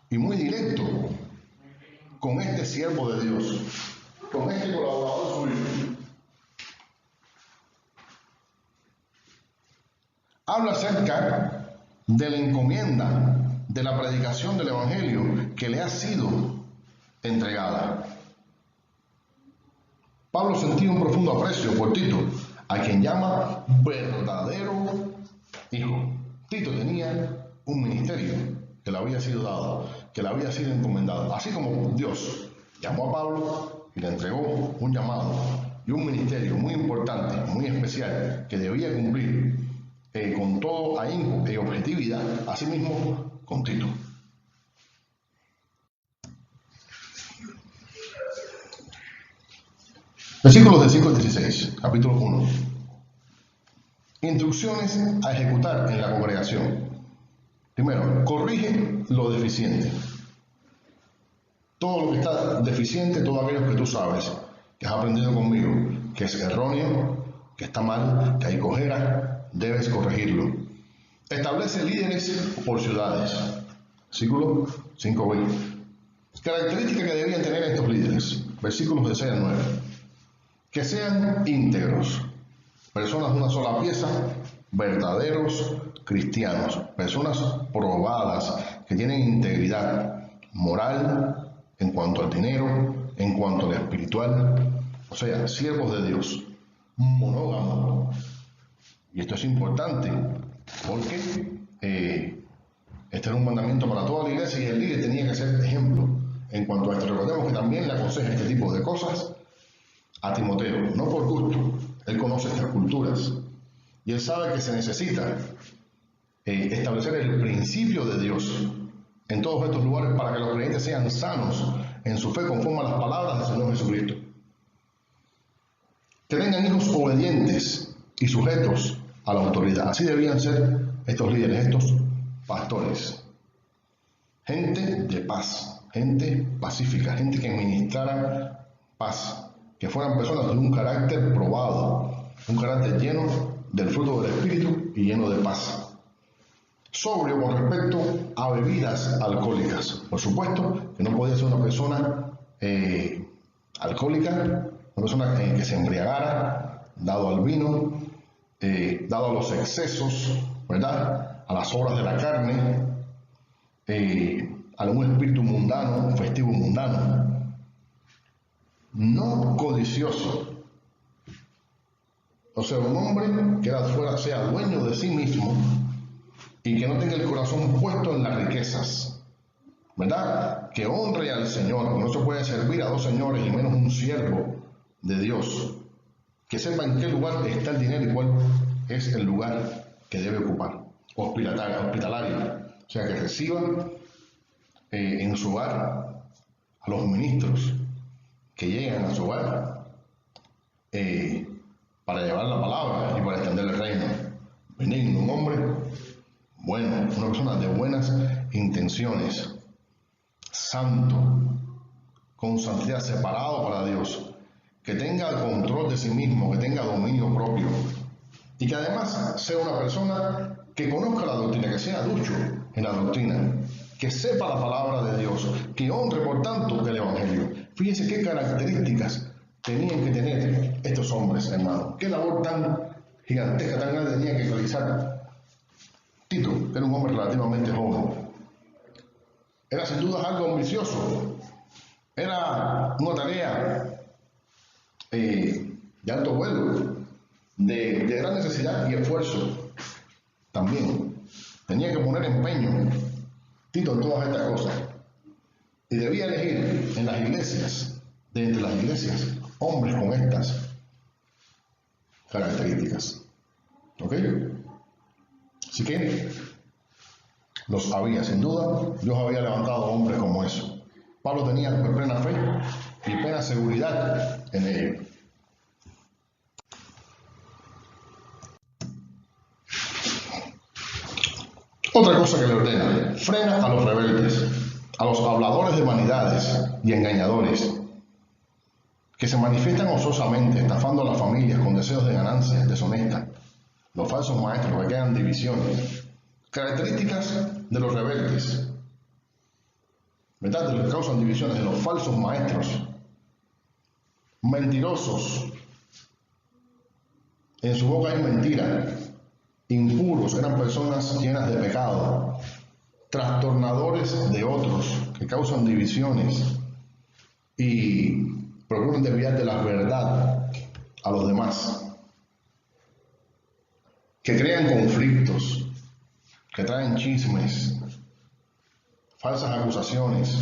y muy directo con este siervo de Dios, con este colaborador suyo. Habla acerca de la encomienda de la predicación del Evangelio que le ha sido entregada. Pablo sentía un profundo aprecio por Tito, a quien llama verdadero hijo. Tito tenía un ministerio que le había sido dado, que le había sido encomendado, así como Dios llamó a Pablo y le entregó un llamado y un ministerio muy importante, muy especial, que debía cumplir con todo ahínco y objetividad, así mismo con Tito. Versículos del 5 al 16, capítulo 1. Instrucciones a ejecutar en la congregación. Primero, corrige lo deficiente. Todo lo que está deficiente, todo aquello que tú sabes, que has aprendido conmigo, que es erróneo, que está mal, que hay cojera, debes corregirlo. Establece líderes por ciudades. Versículo 5b. Características que debían tener estos líderes. Versículos de 6 al 9. Que sean íntegros, personas de una sola pieza, verdaderos cristianos, personas probadas, que tienen integridad moral en cuanto al dinero, en cuanto al espiritual, o sea, siervos de Dios, monógamos. Y esto es importante porque este era un mandamiento para toda la iglesia y el líder tenía que ser ejemplo en cuanto a esto. Recordemos que también le aconseja este tipo de cosas a Timoteo, no por gusto. Él conoce estas culturas y él sabe que se necesita establecer el principio de Dios en todos estos lugares para que los creyentes sean sanos en su fe conforme a las palabras del Señor Jesucristo. Que tengan hijos obedientes y sujetos a la autoridad. Así debían ser estos líderes, estos pastores. Gente de paz, gente pacífica, gente que ministrara paz. Que fueran personas de un carácter probado, un carácter lleno del fruto del Espíritu y lleno de paz. Sobrio con respecto a bebidas alcohólicas. Por supuesto que no podía ser una persona alcohólica, una persona que se embriagara, dado al vino, dado a los excesos, ¿verdad? A las obras de la carne, a un espíritu mundano, un festivo mundano. No codicioso, o sea, un hombre que sea dueño de sí mismo y que no tenga el corazón puesto en las riquezas, ¿verdad? Que honre al Señor, que no se puede servir a dos señores y menos un siervo de Dios, que sepa en qué lugar está el dinero y cuál es el lugar que debe ocupar, hospitalario, o sea, que reciba en su hogar a los ministros que llegan a su hogar para llevar la palabra y para extender el reino. Benigno, un hombre bueno, una persona de buenas intenciones, santo, con santidad, separado para Dios, que tenga control de sí mismo, que tenga dominio propio y que además sea una persona que conozca la doctrina, que sea ducho en la doctrina, que sepa la palabra de Dios, que honre por tanto el Evangelio. Fíjense qué características tenían que tener estos hombres, hermanos. Qué labor tan gigantesca, tan grande tenía que realizar Tito, que era un hombre relativamente joven. Era sin duda algo ambicioso. Era una tarea de alto vuelo, de gran necesidad y esfuerzo. También tenía que poner empeño Tito en todas estas cosas. Y debía elegir en las iglesias, de entre las iglesias, hombres con estas características. ¿Ok? Así que los había, sin duda, Dios había levantado hombres como eso. Pablo tenía plena fe y plena seguridad en ello. Otra cosa que le ordena: frena a los rebeldes, a los habladores de vanidades y engañadores, que se manifiestan ososamente, estafando a las familias con deseos de ganancias deshonestas, los falsos maestros que crean divisiones. Características de los rebeldes, ¿verdad? De los que causan divisiones, de los falsos maestros, mentirosos, en su boca hay mentira, impuros, eran personas llenas de pecado, trastornadores de otros, que causan divisiones y procuran desviar de la verdad a los demás, que crean conflictos, que traen chismes, falsas acusaciones,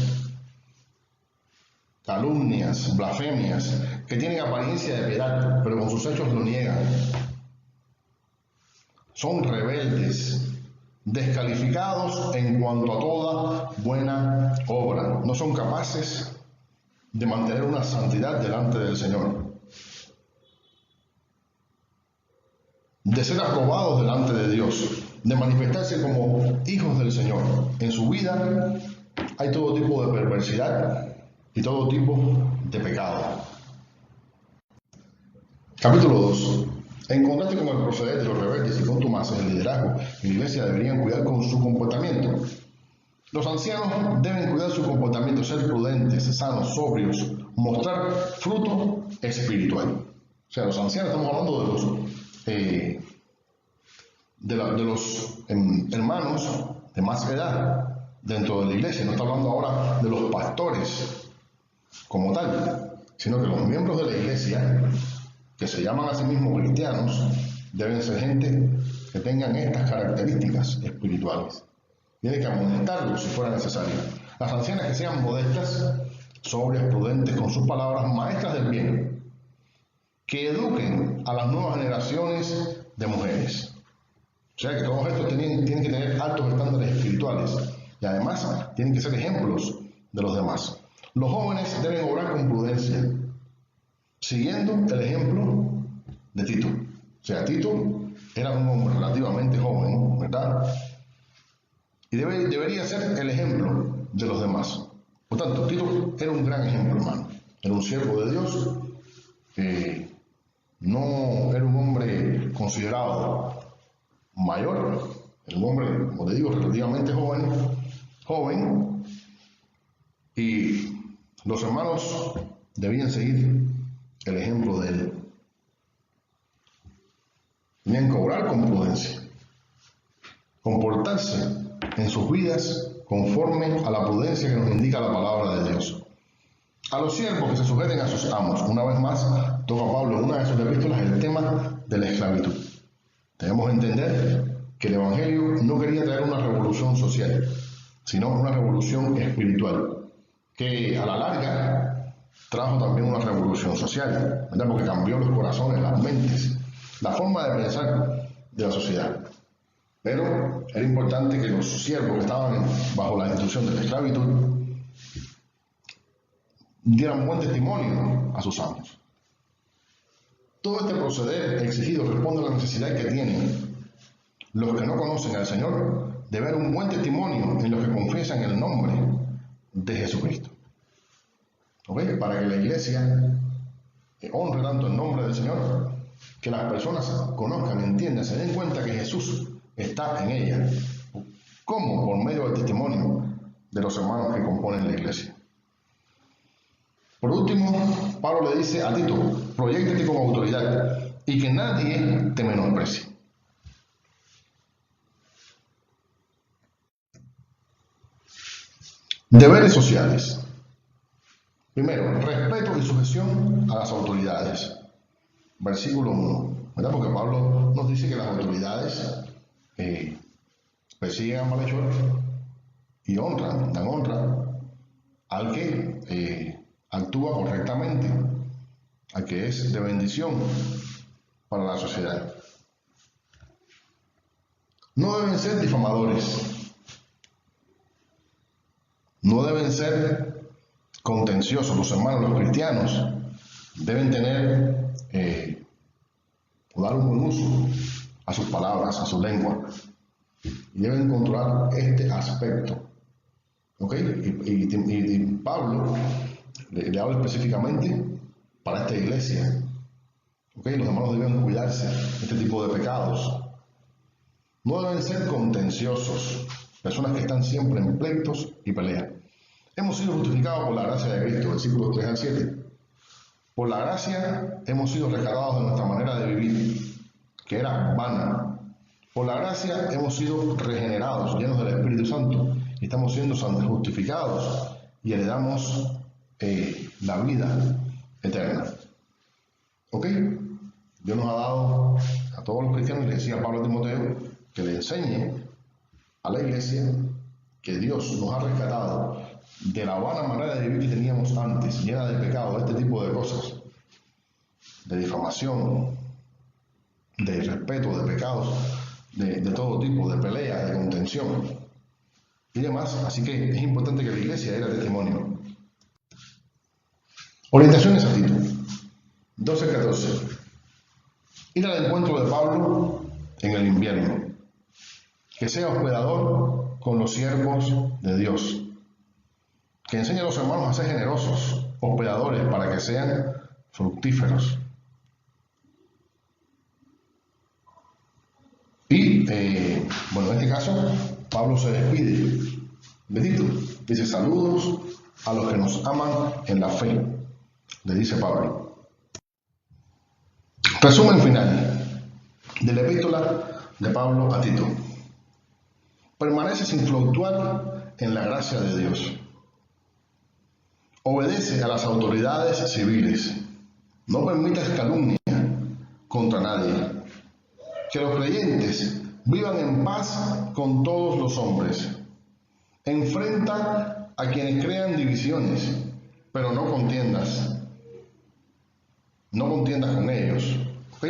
calumnias, blasfemias, que tienen apariencia de piedad, pero con sus hechos lo niegan. Son rebeldes, descalificados en cuanto a toda buena obra. No son capaces de mantener una santidad delante del Señor, de ser aprobados delante de Dios, de manifestarse como hijos del Señor. En su vida hay todo tipo de perversidad y todo tipo de pecado. Capítulo 2. En contraste con el proceder de los rebeldes y contumaces, el liderazgo y la iglesia deberían cuidar con su comportamiento. Los ancianos deben cuidar su comportamiento, ser prudentes, sanos, sobrios, mostrar fruto espiritual. O sea, los ancianos, estamos hablando de los hermanos de más edad dentro de la iglesia. No está hablando ahora de los pastores como tal, sino que los miembros de la iglesia, que se llaman a sí mismos cristianos, deben ser gente que tengan estas características espirituales. Tiene que amonestarlos si fuera necesario. Las ancianas que sean modestas, sobrias, prudentes, con sus palabras, maestras del bien, que eduquen a las nuevas generaciones de mujeres. O sea que todos estos tienen que tener altos estándares espirituales y además tienen que ser ejemplos de los demás. Los jóvenes deben obrar con prudencia, siguiendo el ejemplo de Tito. O sea, Tito era un hombre relativamente joven, ¿verdad? Y debería ser el ejemplo de los demás. Por tanto, Tito era un gran ejemplo, hermano. Era un siervo de Dios, no era un hombre considerado mayor, era un hombre, como te digo, relativamente joven, y los hermanos debían seguir el ejemplo de él. Tenían que obrar con prudencia, comportarse en sus vidas conforme a la prudencia que nos indica la palabra de Dios. A los siervos que se sujeten a sus amos. Una vez más, toca Pablo en una de sus epístolas el tema de la esclavitud. Debemos entender que el Evangelio no quería traer una revolución social, sino una revolución espiritual, que a la larga trajo también una revolución social, ¿verdad? Porque cambió los corazones, las mentes, la forma de pensar de la sociedad. Pero era importante que los siervos que estaban bajo la institución de la esclavitud dieran buen testimonio a sus amos. Todo este proceder exigido responde a la necesidad que tienen los que no conocen al Señor de ver un buen testimonio en los que confiesan el nombre de Jesucristo. ¿Ok? Para que la iglesia honre tanto el nombre del Señor, que las personas conozcan, entiendan, se den cuenta que Jesús está en ella. ¿Cómo? Por medio del testimonio de los hermanos que componen la iglesia. Por último, Pablo le dice a Tito: proyéctate como autoridad y que nadie te menosprecie. Deberes sociales. Primero, respeto y sujeción a las autoridades. Versículo 1, ¿verdad? Porque Pablo nos dice que las autoridades persiguen al malhechor y honran, dan honra al que actúa correctamente, al que es de bendición para la sociedad. No deben ser difamadores, no deben ser contenciosos. Los hermanos, los cristianos, deben tener o dar un buen uso a sus palabras, a su lengua, y deben controlar este aspecto. ¿Ok? Y Pablo le habla específicamente para esta iglesia. ¿Ok? Los hermanos deben cuidarse de este tipo de pecados. No deben ser contenciosos, personas que están siempre en pleitos y peleas. Hemos sido justificados por la gracia de Cristo, versículos 3 al 7. Por la gracia hemos sido rescatados de nuestra manera de vivir, que era vana. Por la gracia hemos sido regenerados, llenos del Espíritu Santo, y estamos siendo justificados y heredamos la vida eterna. ¿Ok? Dios nos ha dado a todos los cristianos, le decía Pablo a Timoteo, que le enseñe a la iglesia que Dios nos ha rescatado de la vana manera de vivir que teníamos antes, llena de pecado, de este tipo de cosas, de difamación, de irrespeto, de pecados, de todo tipo, de pelea, de contención y demás. Así que es importante que la iglesia dé testimonio. Orientaciones a Tito 12:14. Ir al encuentro de Pablo en el invierno, que sea hospedador con los siervos de Dios, que enseñe a los hermanos a ser generosos, hospedadores, para que sean fructíferos. Y, bueno, en este caso, Pablo se despide de Tito. Dice: saludos a los que nos aman en la fe, le dice Pablo. Resumen final de la epístola de Pablo a Tito. Permanece sin fluctuar en la gracia de Dios. Obedece a las autoridades civiles. No permitas calumnia contra nadie. Que los creyentes vivan en paz con todos los hombres. Enfrenta a quienes crean divisiones, pero no contiendas. No contiendas con ellos. ¿Ok?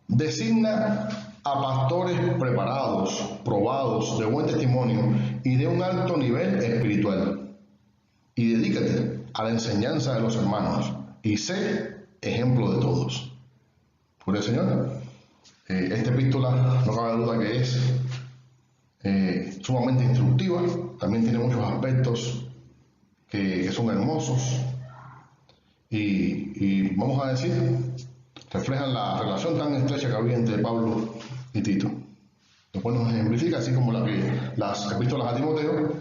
Designa a pastores preparados, probados, de buen testimonio y de un alto nivel espiritual. Y dedícate a la enseñanza de los hermanos y sé ejemplo de todos. Por el Señor. Esta epístola, no cabe duda que es sumamente instructiva. También tiene muchos aspectos que son hermosos y vamos a decir, reflejan la relación tan estrecha que había entre Pablo y Tito. Después nos ejemplifica, así como las epístolas a Timoteo,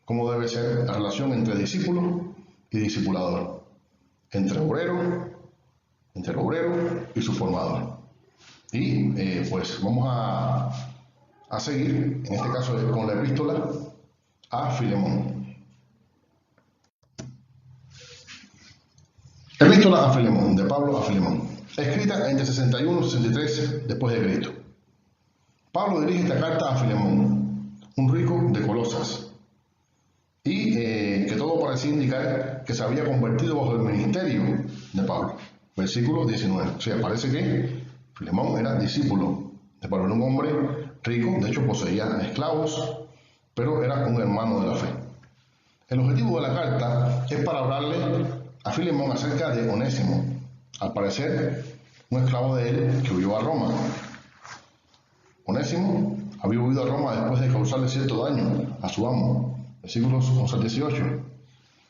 cómo debe ser la relación entre discípulo y discipulador, entre obrero y su formador. Y pues vamos a seguir, en este caso con la epístola a Filemón. Epístola a Filemón, de Pablo a Filemón, escrita entre 61 y 63 después de Cristo. Pablo dirige esta carta a Filemón, un rico de Colosas, y que todo parecía indicar que se había convertido bajo el ministerio de Pablo. Versículo 19. O sea, parece que Filemón era discípulo de Pablo, era un hombre rico, de hecho poseía esclavos, pero era un hermano de la fe. El objetivo de la carta es para hablarle a Filemón acerca de Onésimo, al parecer un esclavo de él que huyó a Roma. Onésimo había huido a Roma después de causarle cierto daño a su amo. Versículos 11 al 18.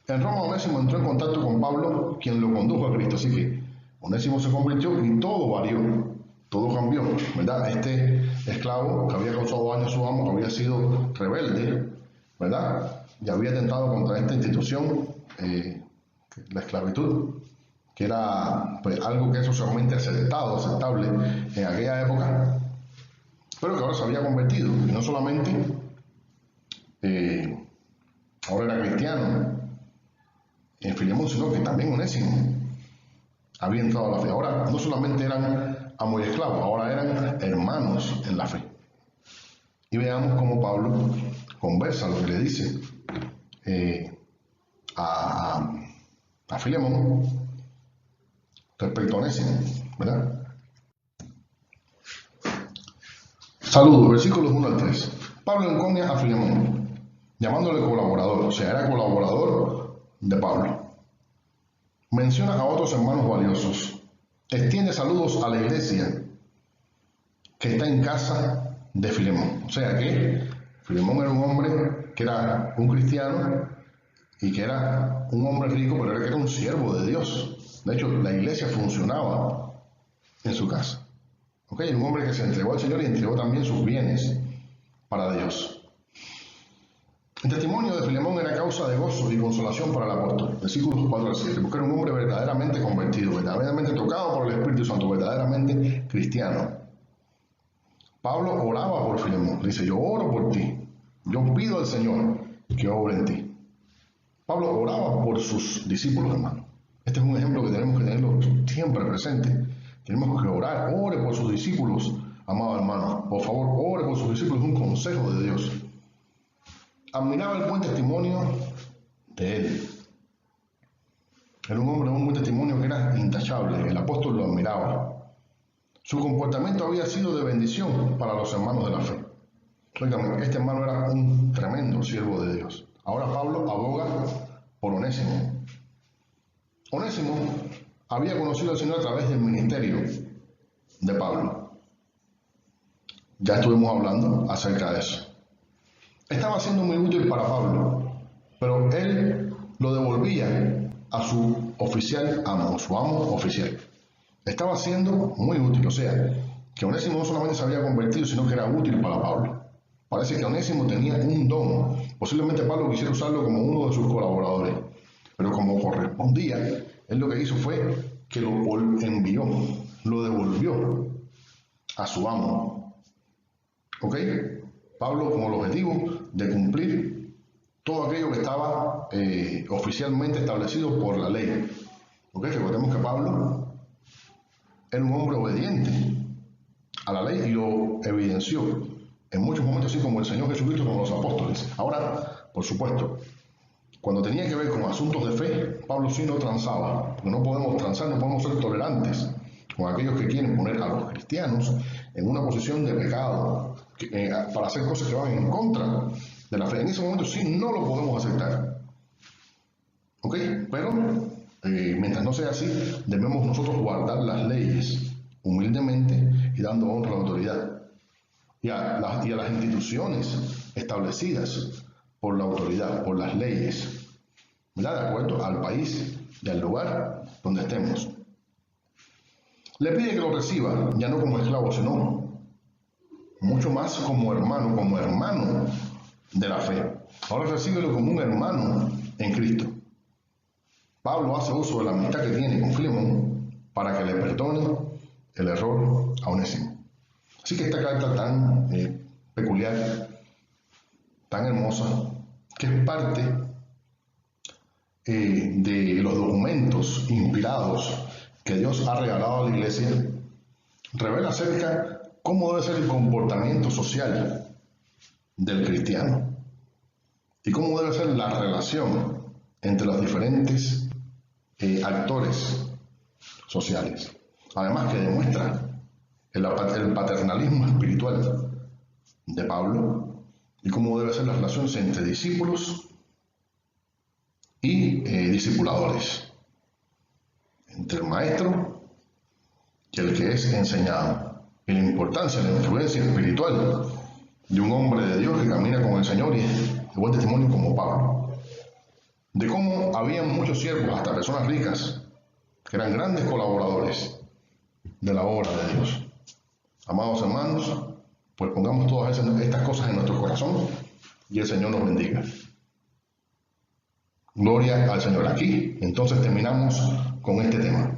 En Roma Onésimo entró en contacto con Pablo, quien lo condujo a Cristo. Así que Onésimo se convirtió y todo varió, todo cambió, ¿verdad? Este esclavo que había causado daño a su amo, que había sido rebelde, ¿verdad? Y había atentado contra esta institución, la esclavitud, que era pues, algo que es socialmente aceptable en aquella época, pero que ahora se había convertido. Y no solamente ahora era cristiano en Filemón, sino que también Onésimo había entrado a la fe. Ahora no solamente eran amo y esclavo, ahora eran hermanos en la fe. Y veamos cómo Pablo conversa lo que le dice a Filemón respecto a Onésimo, ¿verdad? Saludos, versículos 1 al 3. Pablo encomienda a Filemón, llamándole colaborador, o sea, era colaborador de Pablo. Menciona a otros hermanos valiosos. Extiende saludos a la iglesia que está en casa de Filemón. O sea que Filemón era un hombre que era un cristiano y que era un hombre rico, pero era un siervo de Dios. De hecho, la iglesia funcionaba en su casa. ¿Okay? Un hombre que se entregó al Señor y entregó también sus bienes para Dios. El testimonio de Filemón era causa de gozo y consolación para el apóstol. Versículos 4 al 7. Porque era un hombre verdaderamente convertido, verdaderamente tocado por el Espíritu Santo, verdaderamente cristiano. Pablo oraba por Filemón. Dice, yo oro por ti. Yo pido al Señor que obre en ti. Pablo oraba por sus discípulos, hermano. Este es un ejemplo que tenemos que tenerlo siempre presente. Tenemos que orar. Ore por sus discípulos, amado hermano. Por favor, ore por sus discípulos. Es un consejo de Dios. Admiraba el buen testimonio de él. Era un hombre de un buen testimonio que era intachable. El apóstol lo admiraba. Su comportamiento había sido de bendición para los hermanos de la fe. Oigan, este hermano era un tremendo siervo de Dios. Ahora Pablo aboga por Onésimo. Onésimo había conocido al Señor a través del ministerio de Pablo. Ya estuvimos hablando acerca de eso. Estaba siendo muy útil para Pablo, pero él lo devolvía a su oficial amo, su amo oficial. Estaba siendo muy útil, o sea, que Onésimo no solamente se había convertido, sino que era útil para Pablo. Parece que Onésimo tenía un don. Posiblemente Pablo quisiera usarlo como uno de sus colaboradores, pero como correspondía, él lo que hizo fue que lo envió, lo devolvió a su amo. ¿Ok? Pablo con el objetivo de cumplir todo aquello que estaba oficialmente establecido por la ley. ¿Ok? Recordemos que Pablo era un hombre obediente a la ley y lo evidenció en muchos momentos, así como el Señor Jesucristo, como los apóstoles. Ahora, por supuesto, cuando tenía que ver con asuntos de fe, Pablo sí no transaba, porque no podemos transar, no podemos ser tolerantes con aquellos que quieren poner a los cristianos en una posición de pecado, para hacer cosas que van en contra de la fe. En ese momento sí no lo podemos aceptar. ¿Ok? Pero mientras no sea así, debemos nosotros guardar las leyes humildemente y dando honra a la autoridad y a las instituciones establecidas por la autoridad, por las leyes, ¿verdad? De acuerdo al país y al lugar donde estemos. Le pide que lo reciba, ya no como esclavo, sino mucho más como hermano de la fe. Ahora recíbelo como un hermano en Cristo. Pablo hace uso de la amistad que tiene con Filemón para que le perdone el error a Onésimo. Así que esta carta tan peculiar, tan hermosa, que es parte de los documentos inspirados que Dios ha regalado a la iglesia, revela acerca de cómo debe ser el comportamiento social del cristiano y cómo debe ser la relación entre los diferentes actores sociales. Además que demuestra el paternalismo espiritual de Pablo y cómo deben ser las relaciones entre discípulos y discipuladores, entre el maestro y el que es enseñado, y la importancia de la influencia espiritual de un hombre de Dios que camina con el Señor y de buen testimonio como Pablo. De cómo habían muchos siervos, hasta personas ricas, que eran grandes colaboradores de la obra de Dios. Amados hermanos, pues pongamos todas estas cosas en nuestro corazón y el Señor nos bendiga. Gloria al Señor. Aquí entonces terminamos con este tema.